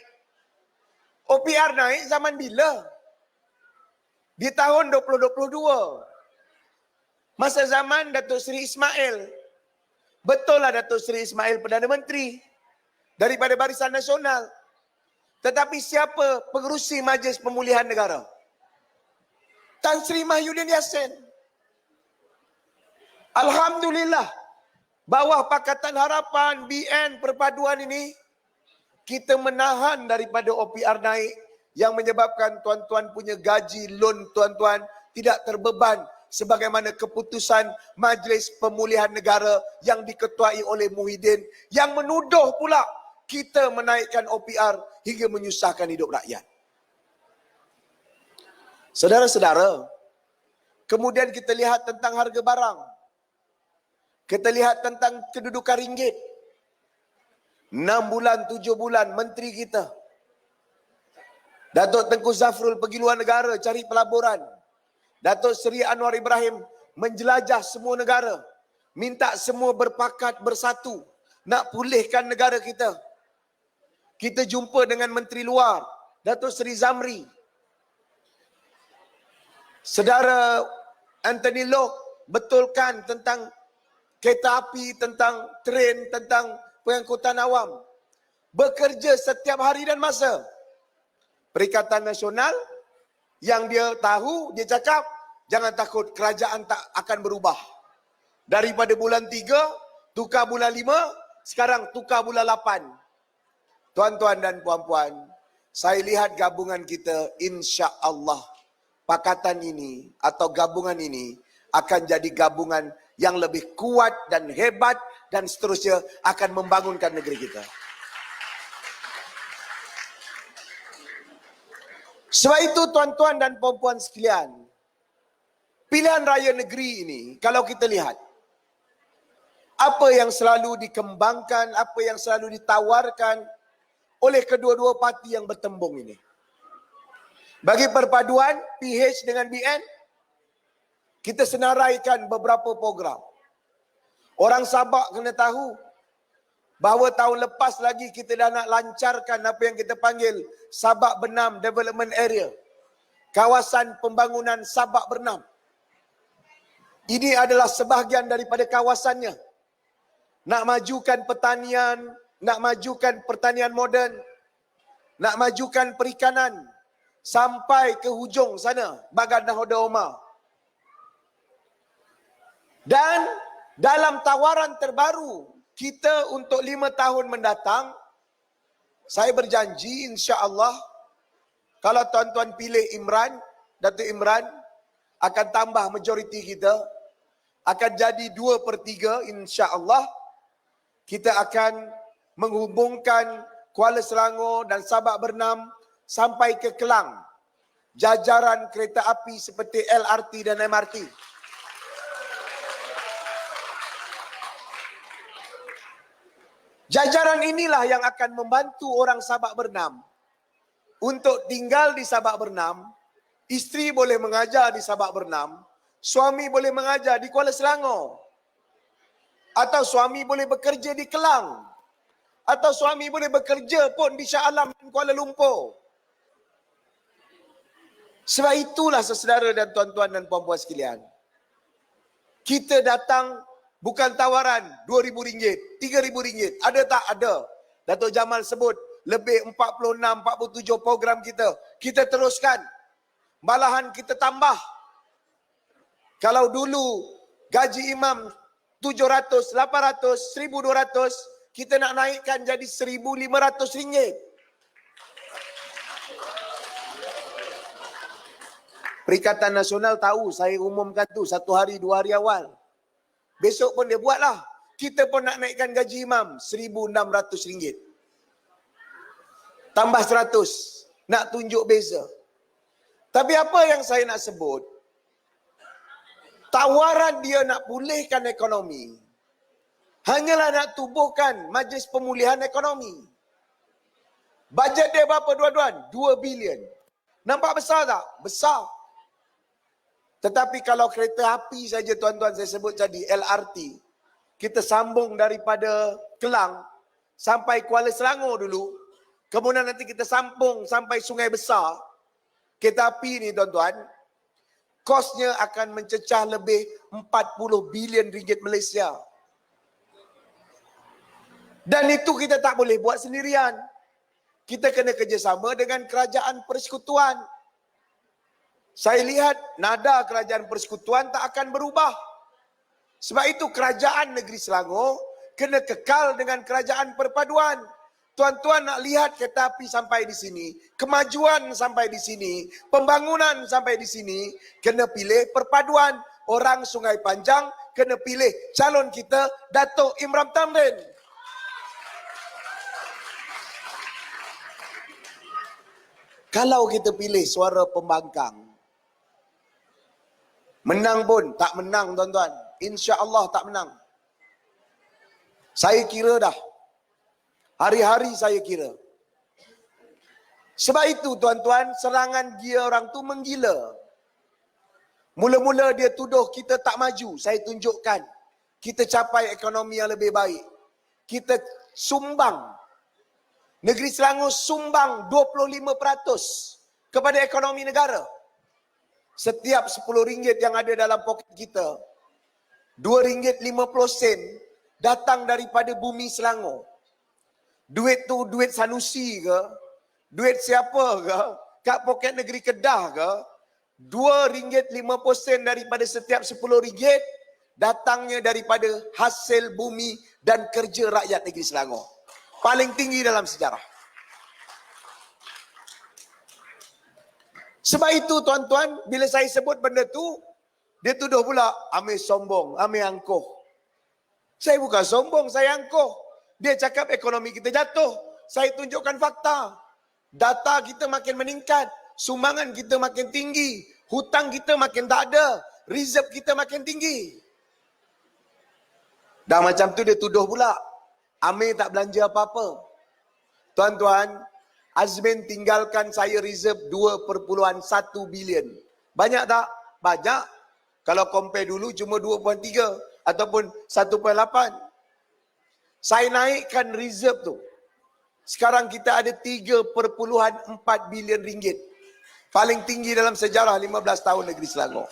OPR naik zaman bila? Di tahun 2022. Masa zaman Datuk Seri Ismail. Betul lah Datuk Seri Ismail Perdana Menteri daripada Barisan Nasional. Tetapi siapa pengerusi Majlis Pemulihan Negara? Tan Sri Mahyudin Yassin. Alhamdulillah, bawah Pakatan Harapan, BN, perpaduan ini, kita menahan daripada OPR naik yang menyebabkan tuan-tuan punya gaji, loan tuan-tuan tidak terbeban sebagaimana keputusan Majlis Pemulihan Negara yang diketuai oleh Muhyiddin yang menuduh pula kita menaikkan OPR hingga menyusahkan hidup rakyat. Saudara-saudara, kemudian kita lihat tentang harga barang. Kita lihat tentang kedudukan ringgit. 6 bulan, 7 bulan menteri kita Datuk Tengku Zafrul pergi luar negara cari pelaburan. Datuk Seri Anwar Ibrahim menjelajah semua negara, minta semua berpakat bersatu nak pulihkan negara kita. Kita jumpa dengan menteri luar, Datuk Seri Zamri. Saudara Anthony Lok betulkan tentang kereta api, tentang tren, tentang pengangkutan awam. Bekerja setiap hari dan masa. Perikatan Nasional yang dia tahu, dia cakap, jangan takut, kerajaan tak akan berubah. Daripada bulan 3, tukar bulan 5, sekarang tukar bulan 8. Tuan-tuan dan puan-puan, saya lihat gabungan kita, insya-Allah, pakatan ini atau gabungan ini akan jadi gabungan yang lebih kuat dan hebat dan seterusnya akan membangunkan negeri kita. Sebab itu tuan-tuan dan puan-puan sekalian, pilihan raya negeri ini, kalau kita lihat, apa yang selalu dikembangkan, apa yang selalu ditawarkan oleh kedua-dua parti yang bertembung ini. Bagi perpaduan PH dengan BN, kita senaraikan beberapa program. Orang Sabak kena tahu bahawa tahun lepas lagi kita dah nak lancarkan apa yang kita panggil Sabak Bernam Development Area. Kawasan pembangunan Sabak Bernam. Ini adalah sebahagian daripada kawasannya. Nak majukan pertanian, nak majukan pertanian moden, nak majukan perikanan sampai ke hujung sana, Bagan Nahoda Omar. Dan dalam tawaran terbaru kita untuk 5 tahun mendatang, saya berjanji insya-Allah kalau tuan-tuan pilih Imran, Datuk Imran, akan tambah majoriti kita, akan jadi 2/3 insya-Allah. Kita akan menghubungkan Kuala Selangor dan Sabak Bernam sampai ke Kelang. Jajaran kereta api seperti LRT dan MRT. Jajaran inilah yang akan membantu orang Sabak Bernam untuk tinggal di Sabak Bernam. Isteri boleh mengajar di Sabak Bernam, suami boleh mengajar di Kuala Selangor, atau suami boleh bekerja di Kelang, atau suami boleh bekerja pun di Shah Alam dan Kuala Lumpur. Sebab itulah saudara dan tuan-tuan dan puan-puan sekalian, kita datang bukan tawaran RM2,000, RM3,000. Ada tak? Ada. Datuk Jamal sebut lebih 46, 47 program kita. Kita teruskan. Malahan kita tambah. Kalau dulu gaji imam 700, 800, 1,200, kita nak naikkan jadi RM1,500. Perikatan Nasional tahu, saya umumkan tu 1 hari, 2 hari awal. Besok pun dia buatlah. Kita pun nak naikkan gaji imam RM1,600. Tambah 100. Nak tunjuk beza. Tapi apa yang saya nak sebut, tawaran dia nak pulihkan ekonomi, hanyalah nak tubuhkan Majlis Pemulihan Ekonomi. Bajet dia berapa tuan-tuan? 2 bilion. Nampak besar tak? Besar. Tetapi kalau kereta api saja tuan-tuan saya sebut tadi, LRT, kita sambung daripada Kelang sampai Kuala Selangor dulu, kemudian nanti kita sambung sampai Sungai Besar. Kereta api ni tuan-tuan, kosnya akan mencecah lebih 40 bilion ringgit Malaysia. Dan itu kita tak boleh buat sendirian. Kita kena kerjasama dengan kerajaan persekutuan. Saya lihat nada kerajaan persekutuan tak akan berubah. Sebab itu kerajaan negeri Selangor kena kekal dengan kerajaan perpaduan. Tuan-tuan nak lihat kereta api sampai di sini, kemajuan sampai di sini, pembangunan sampai di sini, kena pilih perpaduan. Orang Sungai Panjang kena pilih calon kita, Datuk Imran Tamrin. Kalau kita pilih suara pembangkang, menang pun tak menang tuan-tuan. Insya-Allah tak menang. Saya kira dah. Hari-hari saya kira. Sebab itu tuan-tuan, serangan dia orang tu menggila. Mula-mula dia tuduh kita tak maju. Saya tunjukkan. Kita capai ekonomi yang lebih baik. Kita sumbang. Negeri Selangor sumbang 25% kepada ekonomi negara. Setiap RM10 yang ada dalam poket kita, RM2.50 datang daripada bumi Selangor. Duit tu duit Sanusi ke? Duit siapa ke? Kat poket negeri Kedah ke? RM2.50 daripada setiap RM10 datangnya daripada hasil bumi dan kerja rakyat negeri Selangor. Paling tinggi dalam sejarah. Sebab itu tuan-tuan, bila saya sebut benda tu, dia tuduh pula, Amir sombong, Amir angkuh. Saya bukan sombong, saya angkuh. Dia cakap ekonomi kita jatuh. Saya tunjukkan fakta. Data kita makin meningkat. Sumbangan kita makin tinggi. Hutang kita makin tak ada. Reserve kita makin tinggi. Dah macam tu dia tuduh pula. Amir tak belanja apa-apa. Tuan-tuan, Azmin tinggalkan saya reserve 2.1 bilion. Banyak tak? Banyak. Kalau compare dulu cuma 2.3 ataupun 1.8. Saya naikkan reserve tu. Sekarang kita ada 3.4 bilion ringgit. Paling tinggi dalam sejarah 15 tahun negeri Selangor.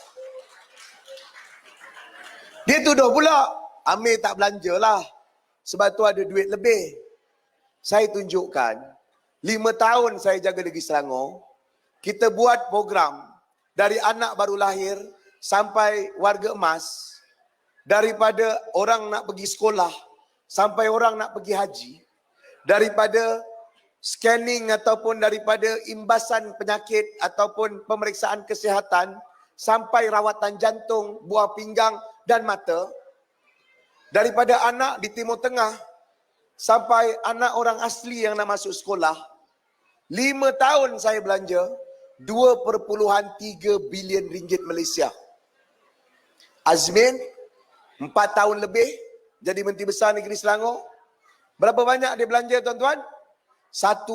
Dia tuduh pula, Amir tak belanja lah. Sebab tu ada duit lebih. Saya tunjukkan, 5 tahun saya jaga negeri Selangor, kita buat program dari anak baru lahir sampai warga emas. daripada orang nak pergi sekolah sampai orang nak pergi haji, daripada scanning ataupun daripada imbasan penyakit ataupun pemeriksaan kesihatan sampai rawatan jantung, buah pinggang dan mata, daripada anak di Timur Tengah sampai anak orang asli yang nak masuk sekolah, 5 tahun saya belanja 2.3 bilion ringgit Malaysia. Azmin 4 tahun lebih jadi Menteri Besar Negeri Selangor. Berapa banyak dia belanja tuan-tuan? 1.3,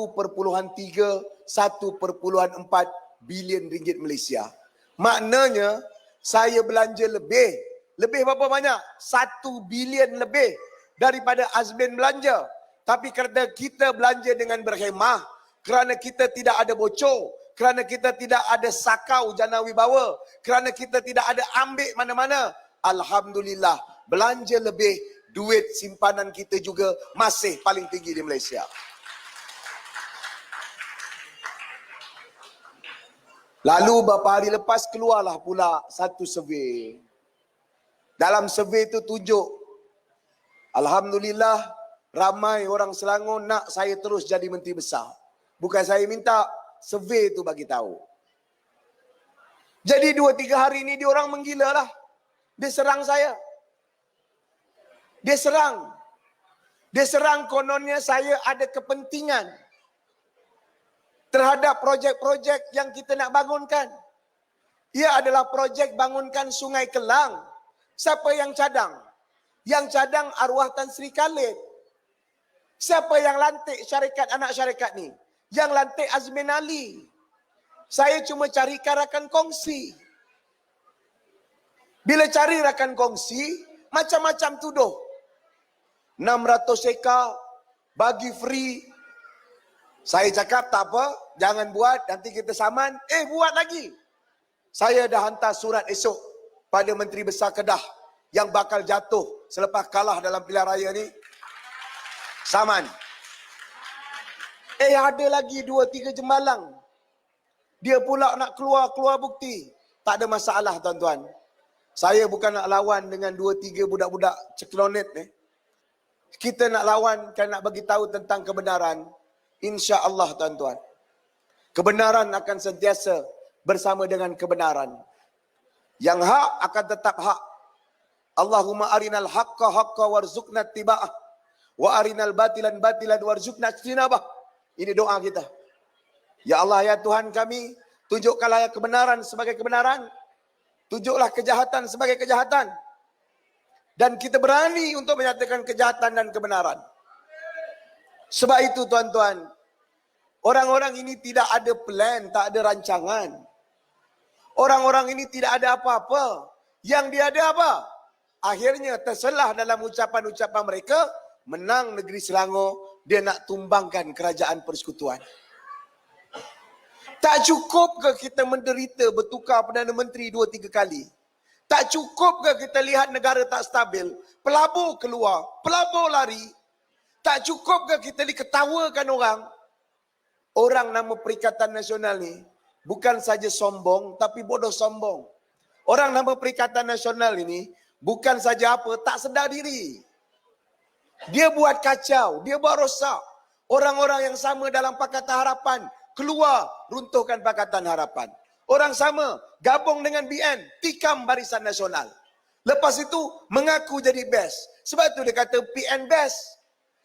1.4 bilion ringgit Malaysia. Maknanya saya belanja lebih. Lebih berapa banyak? 1 bilion lebih daripada Azmin belanja. Tapi kerana kita belanja dengan berhemah, kerana kita tidak ada bocor, kerana kita tidak ada sakau jana wibawa, kerana kita tidak ada ambil mana-mana, alhamdulillah, belanja lebih, duit simpanan kita juga masih paling tinggi di Malaysia. Lalu beberapa hari lepas keluarlah pula satu survey. Dalam survey itu tunjuk, alhamdulillah, ramai orang Selangor nak saya terus jadi Menteri Besar. Bukan saya minta, survey itu bagi tahu. Jadi 2-3 hari ini dia orang menggila lah. Dia serang saya. Dia serang. Dia serang kononnya saya ada kepentingan terhadap projek-projek yang kita nak bangunkan. Ia adalah projek bangunkan Sungai Kelang. Siapa yang cadang? Yang cadang arwah Tan Sri Khalid. Siapa yang lantik syarikat anak syarikat ni? Yang lantik Azmin Ali. Saya cuma cari rakan kongsi. Bila cari rakan kongsi, macam-macam tuduh. 600 ekar bagi free. Saya cakap tak apa, jangan buat, nanti kita saman. Buat lagi. Saya dah hantar surat esok pada Menteri Besar Kedah yang bakal jatuh selepas kalah dalam pilihan raya ni. Saman. Ada lagi 2-3 jembalang. Dia pula nak keluar bukti. Tak ada masalah tuan-tuan. Saya bukan nak lawan dengan 2-3 budak-budak ceklonet ni. Kita nak lawan kan nak bagi tahu tentang kebenaran. Insya-Allah tuan-tuan. Kebenaran akan sentiasa bersama dengan kebenaran. Yang hak akan tetap hak. Allahumma arinal haqqa haqqa warzuqna ittiba'ah wa arinal batilan batilan warzuqna ijtinabah. Ini doa kita. Ya Allah, ya Tuhan kami, tunjukkanlah kebenaran sebagai kebenaran. Tunjuklah kejahatan sebagai kejahatan. Dan kita berani untuk menyatakan kejahatan dan kebenaran. Sebab itu tuan-tuan, orang-orang ini tidak ada plan, tak ada rancangan. Orang-orang ini tidak ada apa-apa. Yang dia ada apa? Akhirnya terselah dalam ucapan-ucapan mereka, menang negeri Selangor, dia nak tumbangkan kerajaan persekutuan. Tak cukup ke kita menderita bertukar Perdana Menteri 2-3 kali? Tak cukup ke kita lihat negara tak stabil, pelabur keluar, pelabur lari? Tak cukup ke kita diketawakan orang? Orang nama Perikatan Nasional ni bukan saja sombong, tapi bodoh sombong. Orang nama Perikatan Nasional ini bukan saja apa, tak sedar diri. Dia buat kacau, dia buat rosak. Orang-orang yang sama dalam Pakatan Harapan keluar, runtuhkan Pakatan Harapan. Orang sama gabung dengan BN, tikam Barisan Nasional. Lepas itu mengaku jadi best. Sebab itu dia kata PN best.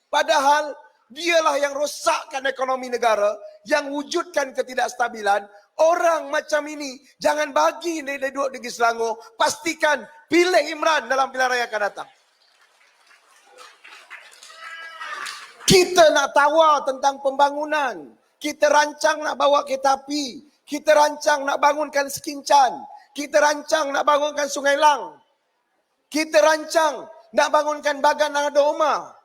Padahal dialah yang rosakkan ekonomi negara, yang wujudkan ketidakstabilan. Orang macam ini jangan bagi dia duduk di Selangor. Pastikan pilih Imran dalam pilihan raya akan datang. Kita nak tawar tentang pembangunan. Kita rancang nak bawa kereta api. Kita rancang nak bangunkan Sekincan. Kita rancang nak bangunkan Sungai Lang. Kita rancang nak bangunkan Bagan Nada Omar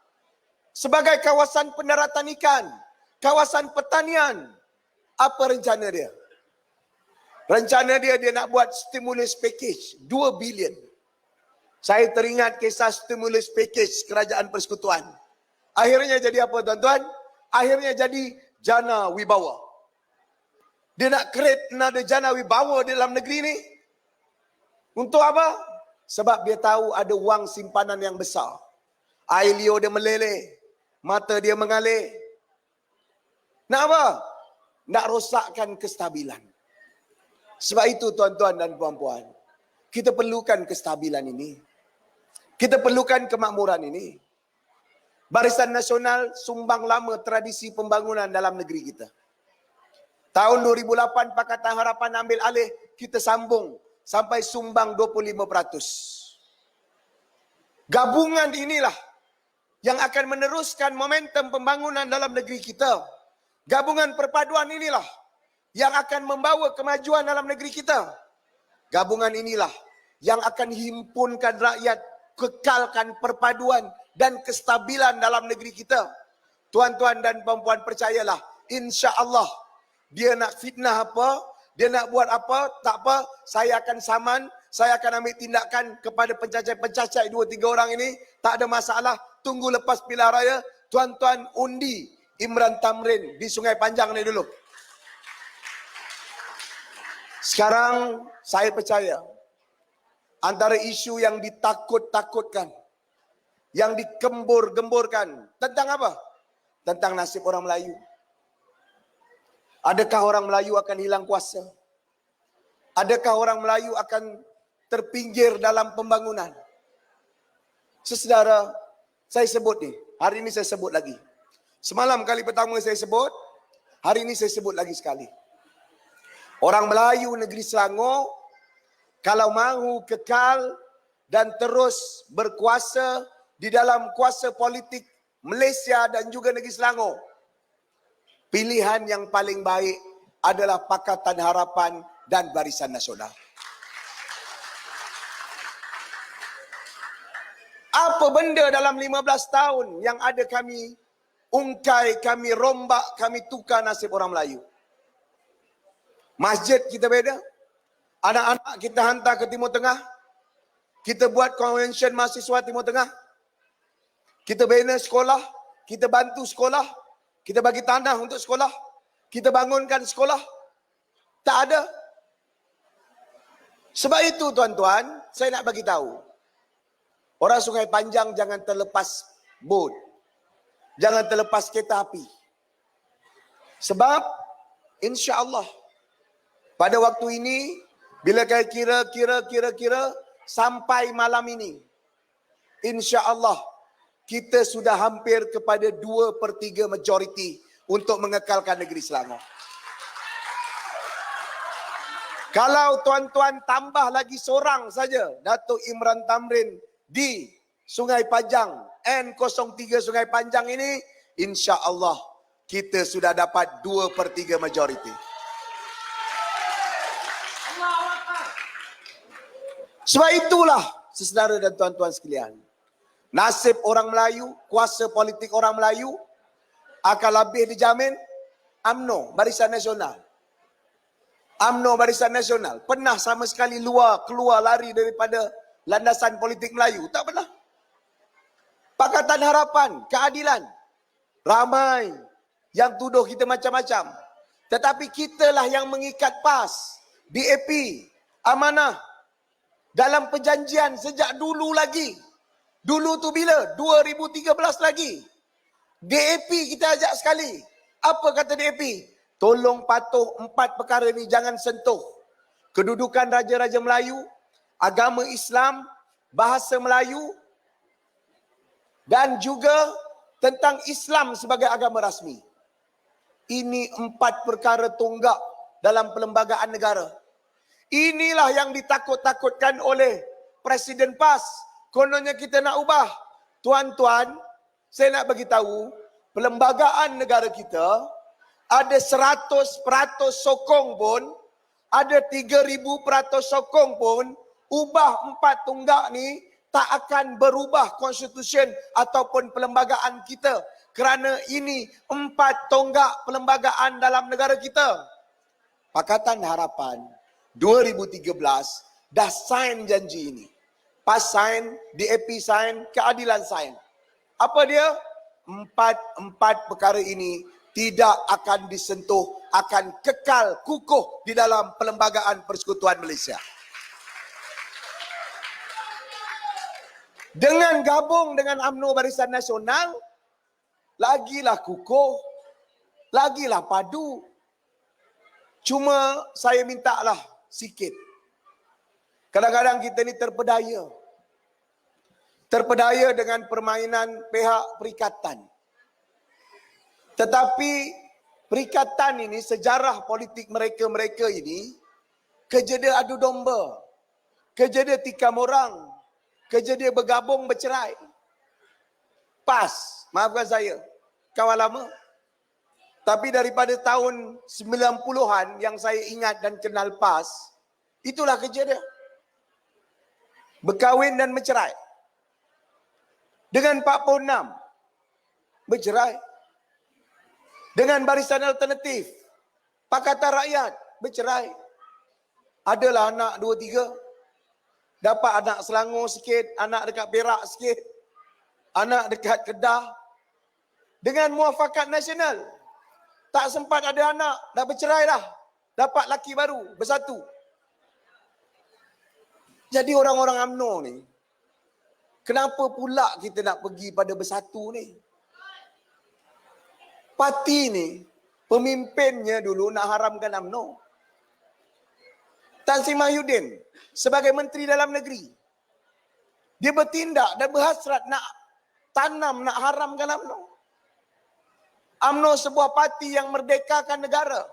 sebagai kawasan pendaratan ikan, kawasan pertanian. Apa rencana dia? Rencana dia nak buat stimulus package 2 bilion. Saya teringat kisah stimulus package kerajaan persekutuan. Akhirnya jadi apa tuan-tuan? Akhirnya jadi jana wibawa. Dia nak create nada jana wibawa di dalam negeri ni. Untuk apa? Sebab dia tahu ada wang simpanan yang besar. Air liur dia meleleh. Mata dia mengalir. Nak apa? Nak rosakkan kestabilan. Sebab itu tuan-tuan dan puan-puan, kita perlukan kestabilan ini. Kita perlukan kemakmuran ini. Barisan Nasional sumbang lama tradisi pembangunan dalam negeri kita. Tahun 2008 Pakatan Harapan ambil alih, kita sambung sampai sumbang 25%. Gabungan inilah yang akan meneruskan momentum pembangunan dalam negeri kita. Gabungan perpaduan inilah yang akan membawa kemajuan dalam negeri kita. Gabungan inilah yang akan himpunkan rakyat, kekalkan perpaduan dan kestabilan dalam negeri kita. Tuan-tuan dan puan-puan, percayalah, insya-Allah dia nak fitnah apa, dia nak buat apa, tak apa, saya akan saman, saya akan ambil tindakan kepada pencacai-pencacai 2-3 orang ini, tak ada masalah. Tunggu lepas pilihan raya, tuan-tuan undi Imran Tamrin di Sungai Panjang ni dulu. Sekarang saya percaya antara isu yang ditakut-takutkan, yang dikembur-gemburkan tentang apa? Tentang nasib orang Melayu. Adakah orang Melayu akan hilang kuasa? Adakah orang Melayu akan terpinggir dalam pembangunan? Saudara, saya sebut ni, hari ini saya sebut lagi. Semalam kali pertama saya sebut, hari ini saya sebut lagi sekali. Orang Melayu negeri Selangor, kalau mahu kekal dan terus berkuasa di dalam kuasa politik Malaysia dan juga negeri Selangor, pilihan yang paling baik adalah Pakatan Harapan dan Barisan Nasional. Apa benda dalam 15 tahun yang ada kami ungkai, kami rombak, kami tukar nasib orang Melayu? Masjid kita beda. Anak-anak kita hantar ke Timur Tengah. Kita buat konvensyen mahasiswa Timur Tengah. Kita bina sekolah. Kita bantu sekolah. Kita bagi tanah untuk sekolah. Kita bangunkan sekolah. Tak ada. Sebab itu tuan-tuan, saya nak bagi tahu. Orang Sungai Panjang jangan terlepas bot. Jangan terlepas kereta api. Sebab insya-Allah pada waktu ini, bila kira-kira sampai malam ini, insya-Allah kita sudah hampir kepada 2/3 majoriti untuk mengekalkan negeri Selangor. Kalau tuan-tuan tambah lagi seorang saja, Datuk Imran Tamrin di Sungai Panjang, N03 Sungai Panjang ini, insya-Allah kita sudah dapat 2/3 majoriti. Sebab itulah, saudara dan tuan-tuan sekalian, nasib orang Melayu, kuasa politik orang Melayu akan lebih dijamin UMNO, Barisan Nasional. UMNO, Barisan Nasional pernah sama sekali keluar lari daripada landasan politik Melayu? Tak pernah. Pakatan Harapan, keadilan. Ramai yang tuduh kita macam-macam. Tetapi kitalah yang mengikat PAS, DAP, Amanah. Dalam perjanjian sejak dulu lagi. Dulu tu bila? 2013 lagi. DAP kita ajak sekali. Apa kata DAP? Tolong patuh 4 perkara ni jangan sentuh. Kedudukan Raja-Raja Melayu, agama Islam, bahasa Melayu, dan juga tentang Islam sebagai agama rasmi. Ini 4 perkara tonggak dalam perlembagaan negara. Inilah yang ditakut-takutkan oleh Presiden PAS. Kononnya kita nak ubah. Tuan-tuan, saya nak bagi tahu, perlembagaan negara kita ada 100% sokong pun, ada 3000% sokong pun, ubah 4 tonggak ni tak akan berubah konstitusi ataupun perlembagaan kita. Kerana ini 4 tonggak perlembagaan dalam negara kita. Pakatan Harapan 2013 dah sign janji ini. PAS sign, DAP sign, keadilan sign. Apa dia? 4 perkara ini tidak akan disentuh, akan kekal kukuh di dalam perlembagaan Persekutuan Malaysia. Dengan gabung dengan UMNO Barisan Nasional, lagilah kukuh, lagilah padu. Cuma saya mintalah sikit. Kadang-kadang kita ni terpedaya. Terpedaya dengan permainan pihak perikatan. Tetapi perikatan ini, sejarah politik mereka-mereka ini, kerja dia adu domba. Kerja dia tikam orang. Kerja dia bergabung bercerai. PAS, maafkan saya, kawan lama. Tapi daripada tahun 90-an yang saya ingat dan kenal PAS, itulah kerja dia. Berkahwin dan bercerai. Dengan 46, bercerai. Dengan Barisan Alternatif, Pakatan Rakyat, bercerai. Adalah anak 2-3. Dapat anak Selangor sikit, anak dekat Perak sikit, anak dekat Kedah. Dengan Muafakat Nasional, tak sempat ada anak, dah bercerai dah. Dapat laki baru, bersatu. Jadi orang-orang UMNO ni, kenapa pula kita nak pergi pada bersatu ni? Parti ni, pemimpinnya dulu nak haramkan UMNO. Tan Sri Mahyudin sebagai Menteri Dalam Negeri, dia bertindak dan berhasrat nak tanam, nak haramkan UMNO. UMNO sebuah parti yang merdekakan negara,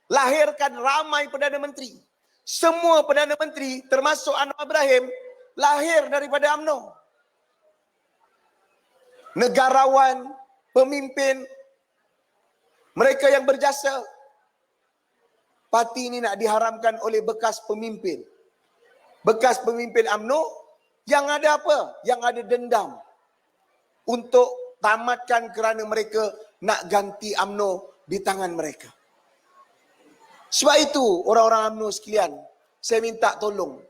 lahirkan ramai Perdana Menteri. Semua Perdana Menteri termasuk Anwar Ibrahim lahir daripada UMNO. Negarawan, pemimpin, mereka yang berjasa. Parti ini nak diharamkan oleh bekas pemimpin. Bekas pemimpin UMNO yang ada apa? Yang ada dendam. Untuk tamatkan kerana mereka nak ganti UMNO di tangan mereka. Sebab itu orang-orang UMNO sekalian, saya minta tolong.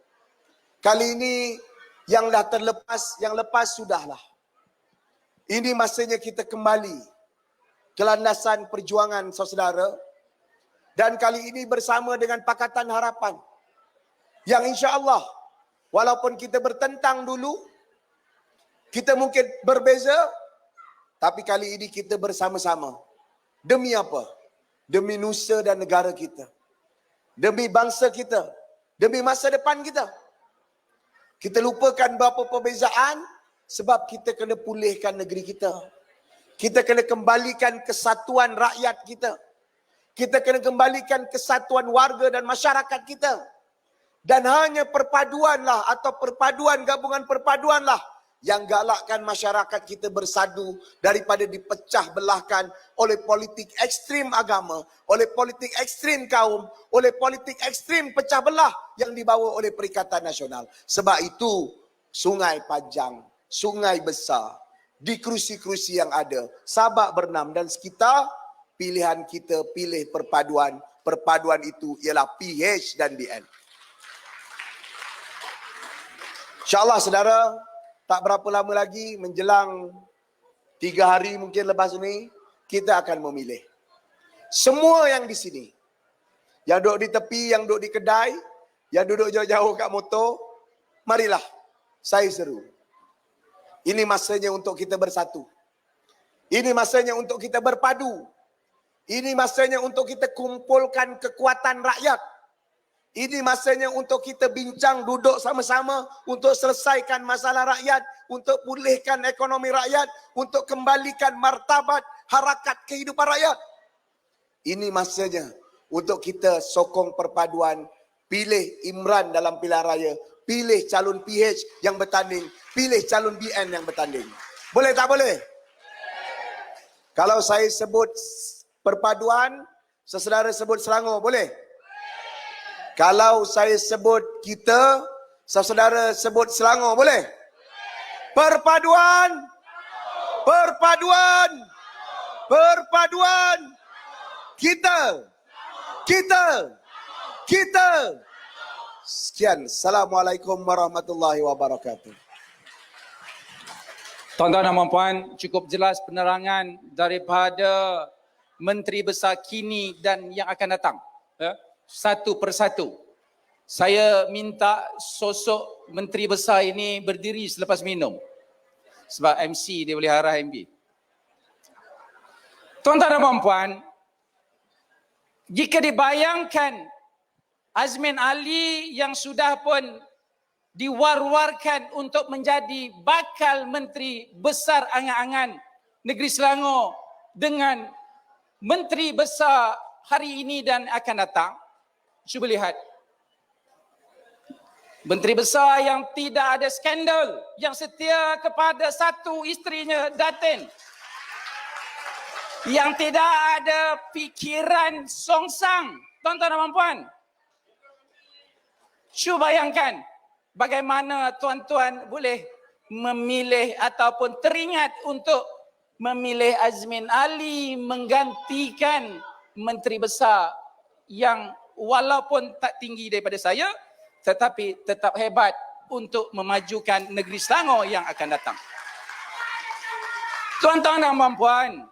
Kali ini yang dah terlepas, yang lepas sudahlah. Ini masanya kita kembali ke landasan perjuangan saudara. Dan kali ini bersama dengan Pakatan Harapan. Yang insya-Allah, walaupun kita bertentang dulu, kita mungkin berbeza, tapi kali ini kita bersama-sama. Demi apa? Demi nusa dan negara kita. Demi bangsa kita. Demi masa depan kita. Kita lupakan beberapa perbezaan sebab kita kena pulihkan negeri kita. Kita kena kembalikan kesatuan rakyat kita. Kita kena kembalikan kesatuan warga dan masyarakat kita. Dan hanya perpaduanlah atau perpaduan, gabungan perpaduanlah yang galakkan masyarakat kita bersatu daripada dipecah belahkan oleh politik ekstrim agama, oleh politik ekstrim kaum, oleh politik ekstrim pecah belah yang dibawa oleh Perikatan Nasional. Sebab itu Sungai Panjang, Sungai Besar, di kerusi-kerusi yang ada, Sabak Bernam dan sekitar, pilihan kita pilih perpaduan. Perpaduan itu ialah PH dan DN. InsyaAllah saudara, tak berapa lama lagi menjelang 3 hari mungkin lepas ini, kita akan memilih. Semua yang di sini, yang duduk di tepi, yang duduk di kedai, yang duduk jauh-jauh kat motor, marilah saya seru. Ini masanya untuk kita bersatu. Ini masanya untuk kita berpadu. Ini masanya untuk kita kumpulkan kekuatan rakyat. Ini masanya untuk kita bincang, duduk sama-sama untuk selesaikan masalah rakyat, untuk pulihkan ekonomi rakyat, untuk kembalikan martabat harakat kehidupan rakyat. Ini masanya untuk kita sokong perpaduan, pilih Imran dalam pilihan raya, pilih calon PH yang bertanding, pilih calon BN yang bertanding. Boleh tak boleh? Kalau saya sebut perpaduan, sesaudara sebut Selangor, boleh? Kalau saya sebut kita, saudara sebut Selangor, boleh? Perpaduan, perpaduan, perpaduan. Kita. Sekian. Assalamualaikum warahmatullahi wabarakatuh. Tuan-tuan dan puan, cukup jelas penerangan daripada Menteri Besar kini dan yang akan datang. Satu persatu. saya minta sosok Menteri Besar ini berdiri selepas minum. Sebab MC dia boleh arah MB. Tuan-tuan dan puan-puan, jika dibayangkan Azmin Ali yang sudah pun diwar-warkan untuk menjadi bakal Menteri Besar Angan-Angan Negeri Selangor dengan Menteri Besar hari ini dan akan datang, cuba lihat. Menteri Besar yang tidak ada skandal, yang setia kepada satu isterinya, Datin. Yang tidak ada fikiran songsang. Tuan-tuan dan puan-puan, cuba bayangkan bagaimana tuan-tuan boleh memilih ataupun teringat untuk memilih Azmin Ali menggantikan Menteri Besar yang walaupun tak tinggi daripada saya, tetapi tetap hebat untuk memajukan negeri Selangor yang akan datang. Tuan-tuan dan puan-puan,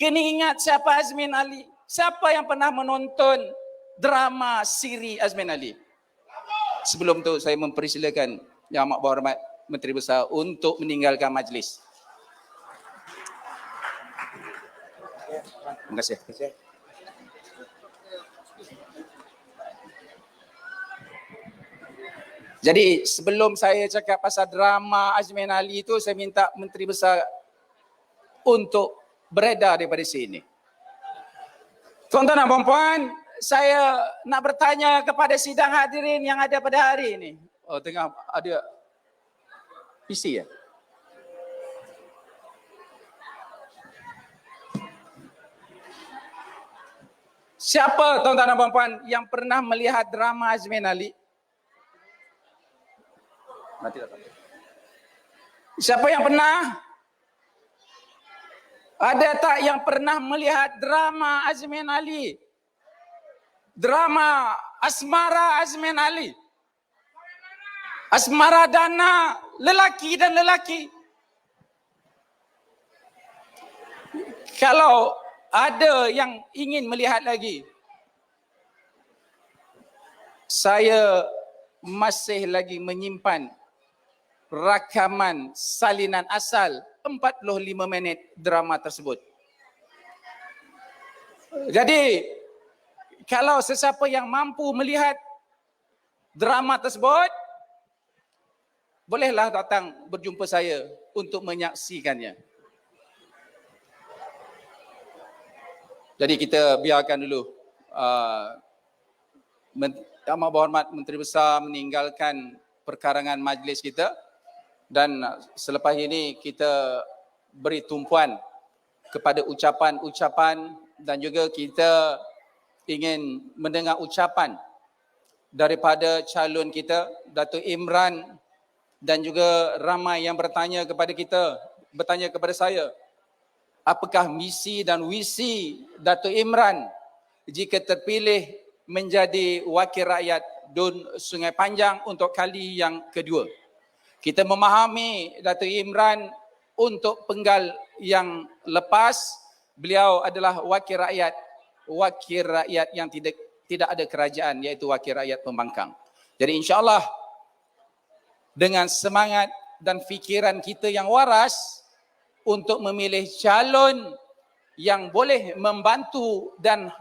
kena ingat siapa Azmin Ali. Siapa yang pernah menonton drama siri Azmin Ali? Sebelum tu saya mempersilakan Yang Amat Berhormat Menteri Besar untuk meninggalkan majlis. Terima kasih. Jadi sebelum saya cakap pasal drama Azmin Ali itu, saya minta Menteri Besar untuk beredar daripada sini. Tuan-tuan dan puan-puan, saya nak bertanya kepada sidang hadirin yang ada pada hari ini. Oh, tengah ada PC ya? Siapa tuan-tuan dan puan-puan yang pernah melihat drama Azmin Ali? Nanti datang. Siapa yang pernah? Ada tak yang pernah melihat drama Azmin Ali? Drama Asmara Azmin Ali? Asmara Dana lelaki dan lelaki. Kalau ada yang ingin melihat lagi, saya masih lagi menyimpan rakaman salinan asal 45 minit drama tersebut. Jadi, kalau sesiapa yang mampu melihat drama tersebut, bolehlah datang berjumpa saya untuk menyaksikannya. Jadi kita biarkan dulu Yang Amat Berhormat Menteri Besar meninggalkan perkarangan majlis kita. Dan selepas ini kita beri tumpuan kepada ucapan-ucapan dan juga kita ingin mendengar ucapan daripada calon kita, Datuk Imran, dan juga ramai yang bertanya kepada saya, apakah misi dan visi Datuk Imran jika terpilih menjadi wakil rakyat Dun Sungai Panjang untuk kali yang kedua. Kita memahami Datuk Imran untuk penggal yang lepas, beliau adalah wakil rakyat yang tidak ada kerajaan, iaitu wakil rakyat pembangkang. Jadi insya-Allah dengan semangat dan fikiran kita yang waras untuk memilih calon yang boleh membantu dan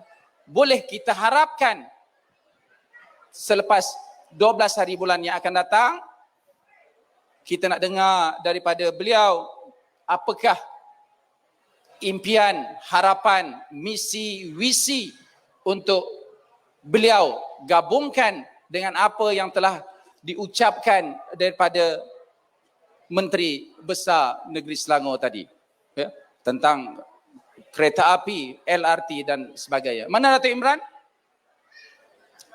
boleh kita harapkan selepas 12 hari bulan yang akan datang, kita nak dengar daripada beliau apakah impian, harapan, misi, visi untuk beliau gabungkan dengan apa yang telah diucapkan daripada Menteri Besar Negeri Selangor tadi, ya, tentang kereta api, LRT dan sebagainya. Mana Datuk Imran?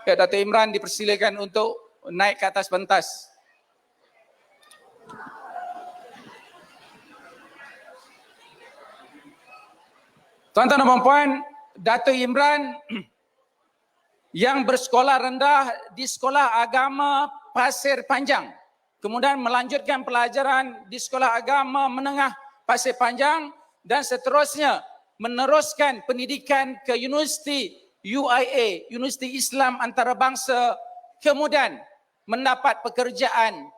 Ya, Datuk Imran dipersilakan untuk naik ke atas pentas. Tuan-tuan dan puan-puan, Datuk Imran yang bersekolah rendah di Sekolah Agama Pasir Panjang, kemudian melanjutkan pelajaran di Sekolah Agama Menengah Pasir Panjang dan seterusnya meneruskan pendidikan ke Universiti UIA, Universiti Islam Antarabangsa kemudian mendapat pekerjaan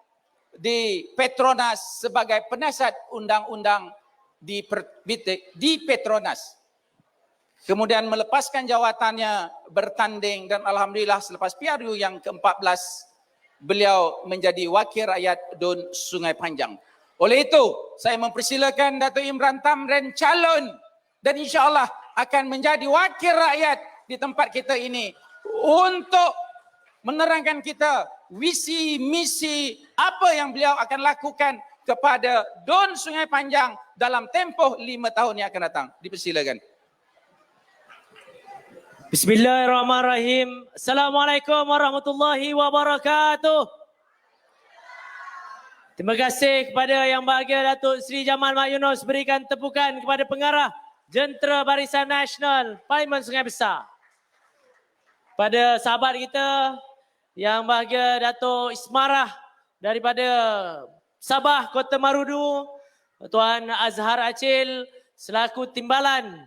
di Petronas sebagai penasihat undang-undang di Petronas. Kemudian melepaskan jawatannya bertanding dan alhamdulillah selepas PRU yang ke-14 beliau menjadi wakil rakyat DUN Sungai Panjang. Oleh itu saya mempersilakan Dato' Imran Thamrin calon dan insyaAllah akan menjadi wakil rakyat di tempat kita ini untuk menerangkan kita visi misi apa yang beliau akan lakukan kepada DUN Sungai Panjang dalam tempoh 5 tahun yang akan datang. Dipersilakan. Bismillahirrahmanirrahim. Assalamualaikum warahmatullahi wabarakatuh. Terima kasih kepada Yang Bahagia Datuk Seri Jamal Mat Yunus, berikan tepukan kepada pengarah Jentera Barisan Nasional Parlimen Sungai Besar. Pada sahabat kita Yang Bahagia Datuk Ismarah daripada Sabah Kota Marudu, Tuan Azhar Acil selaku timbalan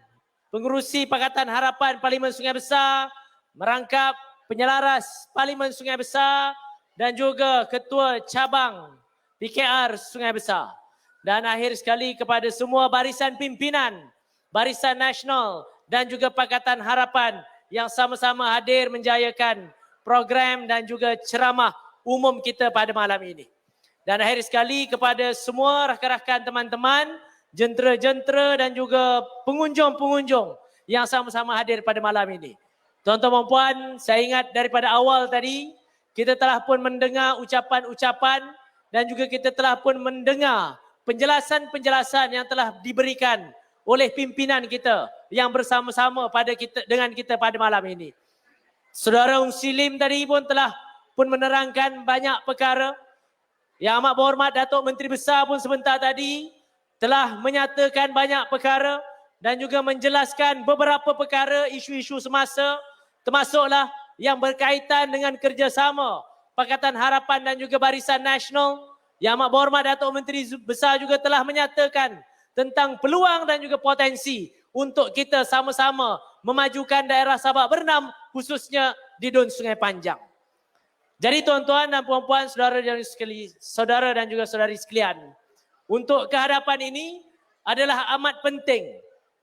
pengurusi Pakatan Harapan Parlimen Sungai Besar, merangkap penyelaras Parlimen Sungai Besar dan juga Ketua Cabang PKR Sungai Besar. Dan akhir sekali kepada semua barisan pimpinan, Barisan Nasional dan juga Pakatan Harapan yang sama-sama hadir menjayakan program dan juga ceramah umum kita pada malam ini. Dan akhir sekali kepada semua rakan-rakan teman-teman, jentera-jentera dan juga pengunjung-pengunjung yang sama-sama hadir pada malam ini. Tuan-tuan dan puan, saya ingat daripada awal tadi, kita telah pun mendengar ucapan-ucapan dan juga kita telah pun mendengar penjelasan-penjelasan yang telah diberikan oleh pimpinan kita yang bersama-sama pada kita dengan kita pada malam ini. Saudara Lim tadi pun telah pun menerangkan banyak perkara. Yang amat berhormat Datuk Menteri Besar pun sebentar tadi telah menyatakan banyak perkara dan juga menjelaskan beberapa perkara isu-isu semasa, termasuklah yang berkaitan dengan kerjasama Pakatan Harapan dan juga Barisan Nasional. Yang amat berhormat Datuk Menteri Besar juga telah menyatakan tentang peluang dan juga potensi untuk kita sama-sama memajukan daerah Sabak Bernam, khususnya di DUN Sungai Panjang. Jadi tuan-tuan dan puan-puan, saudara dan juga saudari sekalian, untuk kehadapan ini adalah amat penting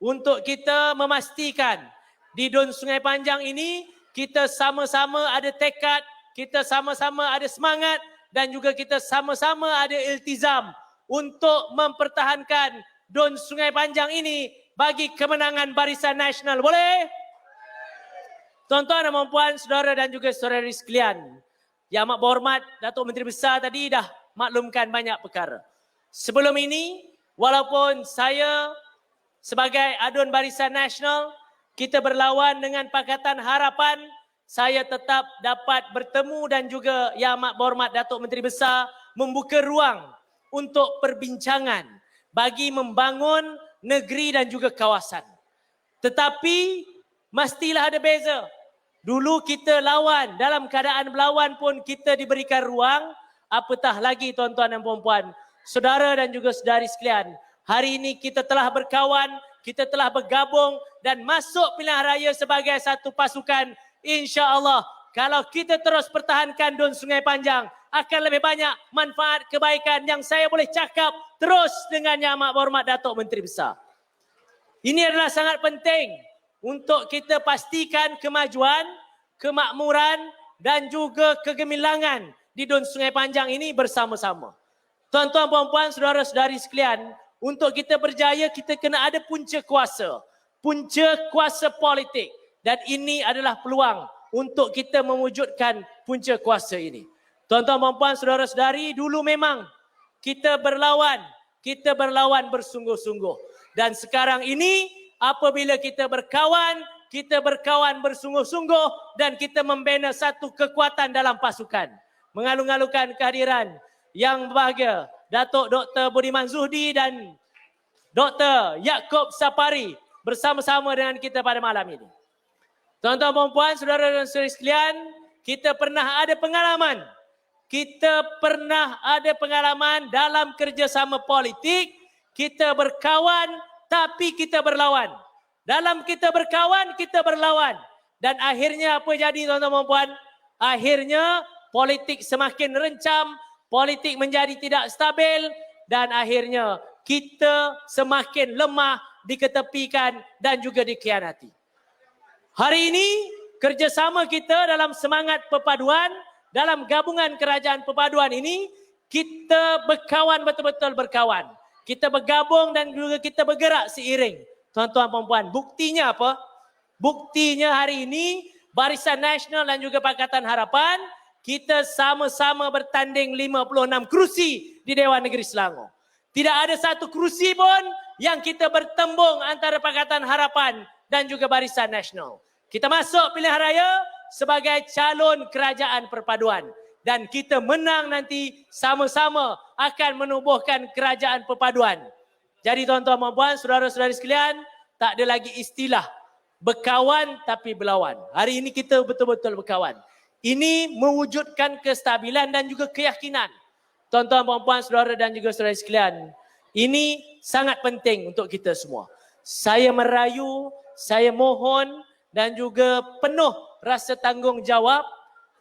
untuk kita memastikan di DUN Sungai Panjang ini kita sama-sama ada tekad, kita sama-sama ada semangat dan juga kita sama-sama ada iltizam untuk mempertahankan DUN Sungai Panjang ini bagi kemenangan Barisan Nasional. Boleh? Tuan-tuan dan puan-puan, saudara dan juga saudari sekalian, yang amat berhormat Datuk Menteri Besar tadi dah maklumkan banyak perkara. Sebelum ini, walaupun saya sebagai adun Barisan Nasional, kita berlawan dengan Pakatan Harapan, saya tetap dapat bertemu dan juga yang amat berhormat Datuk Menteri Besar membuka ruang untuk perbincangan bagi membangun negeri dan juga kawasan. Tetapi mestilah ada beza. Dulu kita lawan, dalam keadaan berlawan pun kita diberikan ruang, apatah lagi tuan-tuan dan puan-puan, saudara dan juga saudari sekalian. Hari ini kita telah berkawan, kita telah bergabung dan masuk pilihan raya sebagai satu pasukan. InsyaAllah kalau kita terus pertahankan DUN Sungai Panjang, akan lebih banyak manfaat kebaikan yang saya boleh cakap terus dengan Yang Amat Berhormat Datuk Menteri Besar. Ini adalah sangat penting untuk kita pastikan kemajuan, kemakmuran dan juga kegemilangan di DUN Sungai Panjang ini bersama-sama. Tuan-tuan, puan-puan, saudara-saudari sekalian, untuk kita berjaya kita kena ada punca kuasa politik, dan ini adalah peluang untuk kita mewujudkan punca kuasa ini. Tuan-tuan, puan-puan, saudara-saudari, dulu memang kita berlawan bersungguh-sungguh, dan sekarang ini apabila kita berkawan bersungguh-sungguh dan kita membina satu kekuatan dalam pasukan. Mengalu-alukan kehadiran Yang Berbahagia Datuk Dr. Budiman Zuhdi dan Dr. Yaakob Sapari bersama-sama dengan kita pada malam ini. Tuan-tuan, puan-puan, saudara dan saudari sekalian, kita pernah ada pengalaman dalam kerjasama politik. Kita berkawan tapi kita berlawan. Dalam kita berkawan, kita berlawan. Dan akhirnya apa jadi tuan-tuan dan puan? akhirnya politik semakin rencam, politik menjadi tidak stabil dan akhirnya kita semakin lemah, diketepikan dan juga dikhianati. Hari ini kerjasama kita dalam semangat perpaduan, dalam gabungan kerajaan perpaduan ini, kita berkawan, betul-betul berkawan. Kita bergabung dan juga kita bergerak seiring. Tuan-tuan dan puan, buktinya apa? Buktinya hari ini Barisan Nasional dan juga Pakatan Harapan, kita sama-sama bertanding 56 kerusi di Dewan Negeri Selangor. Tidak ada satu kerusi pun yang kita bertembung antara Pakatan Harapan dan juga Barisan Nasional. Kita masuk pilihan raya sebagai calon kerajaan perpaduan. Dan kita menang nanti sama-sama akan menubuhkan kerajaan perpaduan. Jadi tuan-tuan dan puan, saudara-saudari sekalian, tak ada lagi istilah berkawan tapi berlawan. Hari ini kita betul-betul berkawan. Ini mewujudkan kestabilan dan juga keyakinan. Tuan-tuan dan puan, saudara dan juga saudari sekalian, ini sangat penting untuk kita semua. Saya merayu, saya mohon dan juga penuh rasa tanggungjawab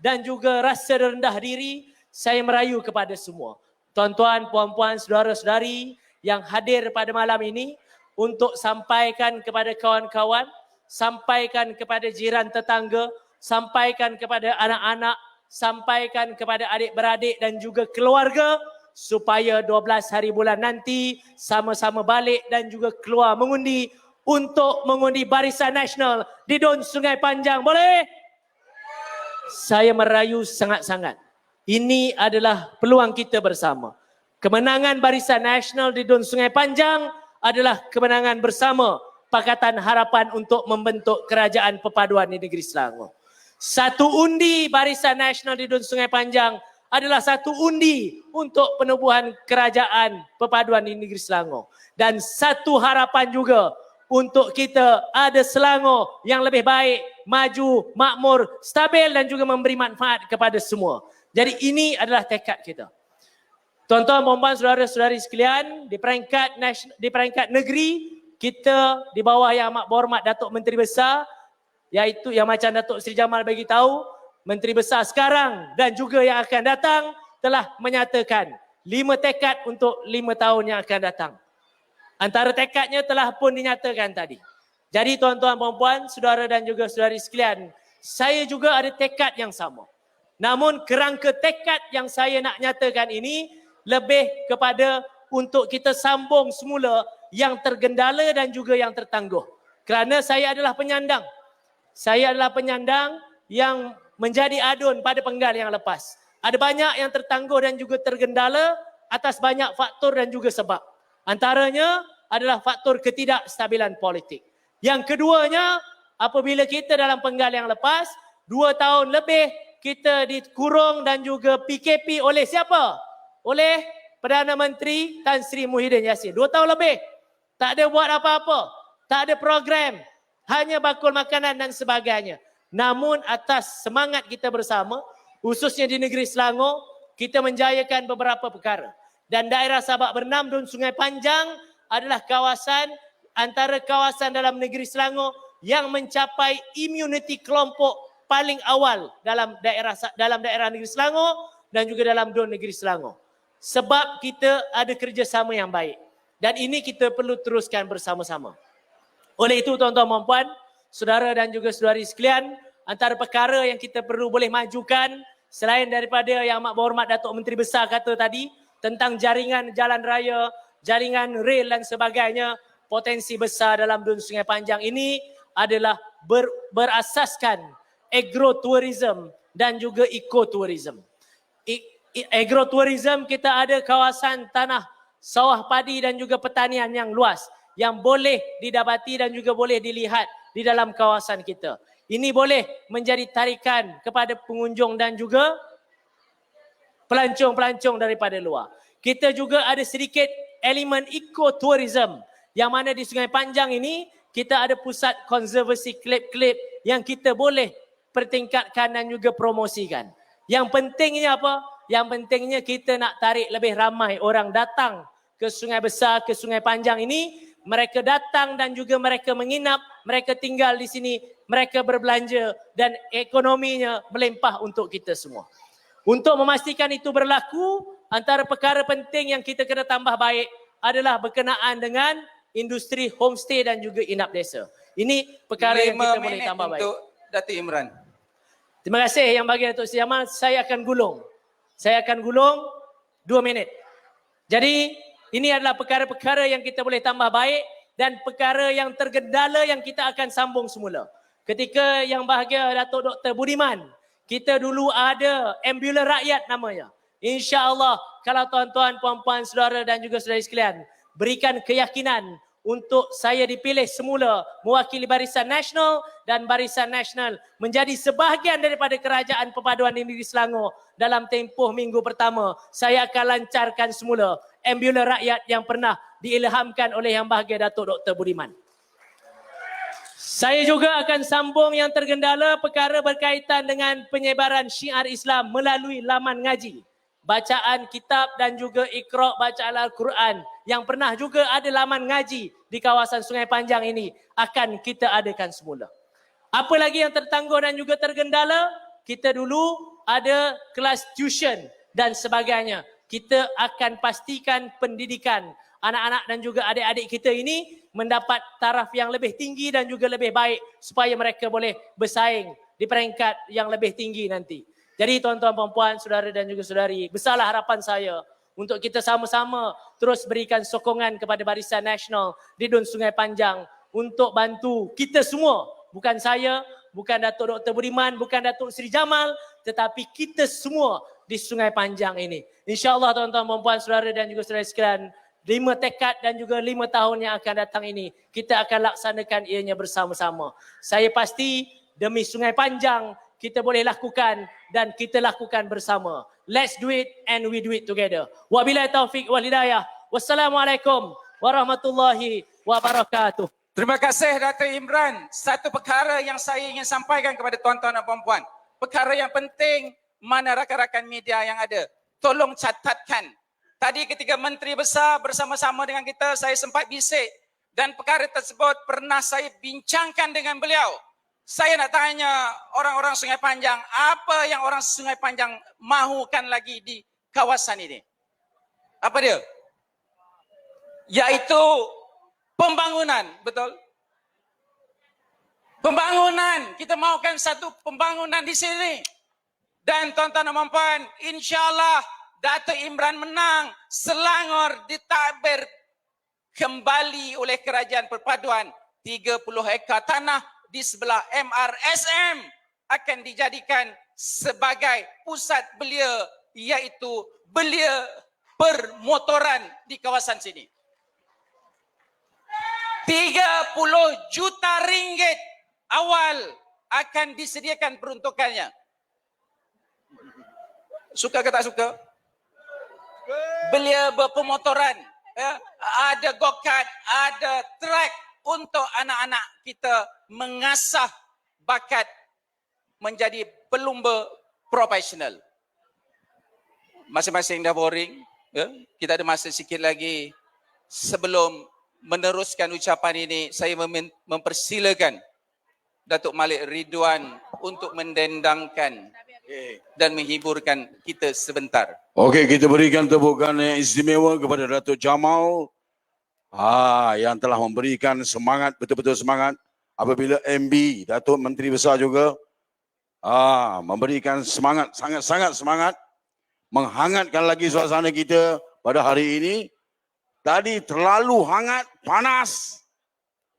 dan juga rasa rendah diri, saya merayu kepada semua. Tuan-tuan, puan-puan, saudara-saudari yang hadir pada malam ini untuk sampaikan kepada kawan-kawan, sampaikan kepada jiran tetangga, sampaikan kepada anak-anak, sampaikan kepada adik-beradik dan juga keluarga supaya 12 hari bulan nanti sama-sama balik dan juga keluar mengundi untuk mengundi Barisan Nasional di Dun Sungai Panjang. Boleh? Saya merayu sangat-sangat. Ini adalah peluang kita bersama. Kemenangan Barisan Nasional di Dun Sungai Panjang adalah kemenangan bersama Pakatan Harapan untuk membentuk kerajaan perpaduan di negeri Selangor. Satu undi Barisan Nasional di Dun Sungai Panjang adalah satu undi untuk penubuhan kerajaan perpaduan di negeri Selangor. Dan satu harapan juga untuk kita ada Selangor yang lebih baik, maju, makmur, stabil dan juga memberi manfaat kepada semua. Jadi ini adalah tekad kita. Tuan-tuan, puan-puan, saudara-saudari sekalian, di peringkat negeri, kita di bawah Yang Amat Berhormat Datuk Menteri Besar, iaitu yang macam Datuk Seri Jamal bagi tahu, Menteri Besar sekarang dan juga yang akan datang telah menyatakan 5 tekad untuk 5 tahun yang akan datang. Antara tekadnya telah pun dinyatakan tadi. Jadi tuan-tuan, puan-puan, saudara dan juga saudari sekalian, saya juga ada tekad yang sama. Namun kerangka tekad yang saya nak nyatakan ini lebih kepada untuk kita sambung semula yang tergendala dan juga yang tertangguh. Kerana saya adalah penyandang. Saya adalah penyandang yang menjadi adun pada penggal yang lepas. Ada banyak yang tertangguh dan juga tergendala atas banyak faktor dan juga sebab. Antaranya adalah faktor ketidakstabilan politik. Yang keduanya, apabila kita dalam penggal yang lepas, 2 tahun lebih kita dikurung dan juga PKP oleh siapa? Oleh Perdana Menteri Tan Sri Muhyiddin Yassin. 2 tahun lebih. Tak ada buat apa-apa. Tak ada program. Hanya bakul makanan dan sebagainya. Namun atas semangat kita bersama, khususnya di negeri Selangor, kita menjayakan beberapa perkara. Dan daerah Sabak Bernam Dun Sungai Panjang adalah kawasan antara kawasan dalam negeri Selangor yang mencapai immunity kelompok paling awal dalam daerah negeri Selangor dan juga dalam Dun negeri Selangor. Sebab kita ada kerjasama yang baik. Dan ini kita perlu teruskan bersama-sama. Oleh itu tuan-tuan dan puan, saudara dan juga saudari sekalian, antara perkara yang kita perlu boleh majukan selain daripada Yang Amat Berhormat Datuk Menteri Besar kata tadi tentang jaringan jalan raya, jaringan rel dan sebagainya, potensi besar dalam Dun Sungai Panjang ini adalah berasaskan agrotourism dan juga ekotourism. Agrotourism, kita ada kawasan tanah sawah padi dan juga pertanian yang luas yang boleh didapati dan juga boleh dilihat di dalam kawasan kita. Ini boleh menjadi tarikan kepada pengunjung dan juga pelancong-pelancong daripada luar. Kita juga ada sedikit elemen ekotourism yang mana di Sungai Panjang ini kita ada pusat konservasi klip-klip yang kita boleh pertingkatkan dan juga promosikan. Yang pentingnya apa? Yang pentingnya kita nak tarik lebih ramai orang datang ke Sungai Besar, ke Sungai Panjang ini. Mereka datang dan juga mereka menginap, mereka tinggal di sini mereka berbelanja dan ekonominya melimpah untuk kita semua. Untuk memastikan itu berlaku, antara perkara penting yang kita kena tambah baik adalah berkenaan dengan industri homestay dan juga inap desa. Ini perkara yang kita boleh tambah baik. Untuk Datuk Imran. Terima kasih yang bagi Datuk Seri Jamal. Saya akan gulung 2 minit. Jadi ini adalah perkara-perkara yang kita boleh tambah baik dan perkara yang tergendala yang kita akan sambung semula. Ketika yang bahagia Datuk Dr. Budiman, kita dulu ada ambulan rakyat namanya. InsyaAllah kalau tuan-tuan, puan-puan, saudara dan juga saudari sekalian berikan keyakinan untuk saya dipilih semula mewakili Barisan Nasional dan Barisan Nasional menjadi sebahagian daripada Kerajaan Perpaduan di Negeri Selangor dalam tempoh minggu pertama, saya akan lancarkan semula ambulan rakyat yang pernah diilhamkan oleh Yang Bahagia Datuk Dr. Budiman. Saya juga akan sambung yang tergendala perkara berkaitan dengan penyebaran syiar Islam melalui laman ngaji, bacaan kitab dan juga Iqra' bacaan Al-Quran yang pernah juga ada laman ngaji di kawasan Sungai Panjang ini akan kita adakan semula. Apa lagi yang tertangguh dan juga tergendala? Kita dulu ada kelas tuition dan sebagainya. Kita akan pastikan pendidikan anak-anak dan juga adik-adik kita ini mendapat taraf yang lebih tinggi dan juga lebih baik supaya mereka boleh bersaing di peringkat yang lebih tinggi nanti. Jadi tuan-tuan, puan-puan, saudara dan juga saudari, besarlah harapan saya untuk kita sama-sama terus berikan sokongan kepada Barisan Nasional di Dun Sungai Panjang untuk bantu kita semua. Bukan saya, bukan Datuk Dr. Budiman, bukan Datuk Seri Jamal, tetapi kita semua di Sungai Panjang ini. InsyaAllah tuan-tuan, puan-puan, saudara dan juga saudari sekalian, 5 tekad dan juga 5 tahun yang akan datang ini, kita akan laksanakan ianya bersama-sama. Saya pasti demi Sungai Panjang, kita boleh lakukan dan kita lakukan bersama. Let's do it and we do it together. Wabillahi taufiq wal hidayah. Wassalamualaikum warahmatullahi wabarakatuh. Terima kasih Datuk Imran. Satu perkara yang saya ingin sampaikan kepada tuan-tuan dan puan-puan. Perkara yang penting, mana rakan-rakan media yang ada. Tolong catatkan. Tadi ketika Menteri Besar bersama-sama dengan kita, saya sempat bisik. Dan perkara tersebut pernah saya bincangkan dengan beliau. Saya nak tanya orang-orang Sungai Panjang, apa yang orang Sungai Panjang mahukan lagi di kawasan ini? Apa dia? Yaitu pembangunan, betul? Pembangunan, kita mahukan satu pembangunan di sini. Dan tuan-tuan dan puan-puan, insyaAllah Datuk Imran menang, Selangor ditakbir kembali oleh Kerajaan Perpaduan 30 hektar tanah di sebelah MRSM akan dijadikan sebagai pusat belia, iaitu belia permotoran di kawasan sini. 30 juta ringgit awal akan disediakan peruntukannya. Suka ke tak suka? Belia berpemotoran, ya, ada go-kart, ada track untuk anak-anak kita mengasah bakat menjadi pelumba profesional. Masing-masing dah boring, ya? Kita ada masa sikit lagi. Sebelum meneruskan ucapan ini, saya mempersilakan Datuk Malik Ridwan untuk mendendangkan dan menghiburkan kita sebentar. Okey, kita berikan tepukan yang istimewa kepada Datuk Jamal yang telah memberikan semangat, betul-betul semangat apabila MB, Datuk Menteri Besar juga memberikan semangat, sangat-sangat semangat, menghangatkan lagi suasana kita pada hari ini. Tadi terlalu hangat, panas.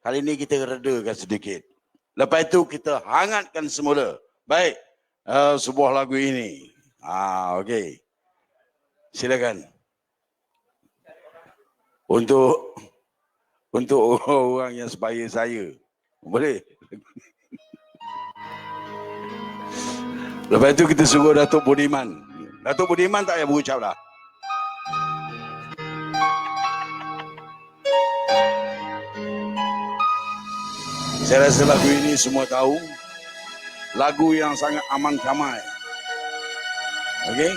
Kali ini kita redakan sedikit. Lepas itu kita hangatkan semula. Baik, sebuah lagu ini. Okey. Silakan. Untuk orang yang sebaya saya. Boleh? Lepas itu kita suruh Datuk Budiman. Datuk Budiman tak payah berucap dah. Saya rasa lagu ini semua tahu. Lagu yang sangat aman damai. Okey?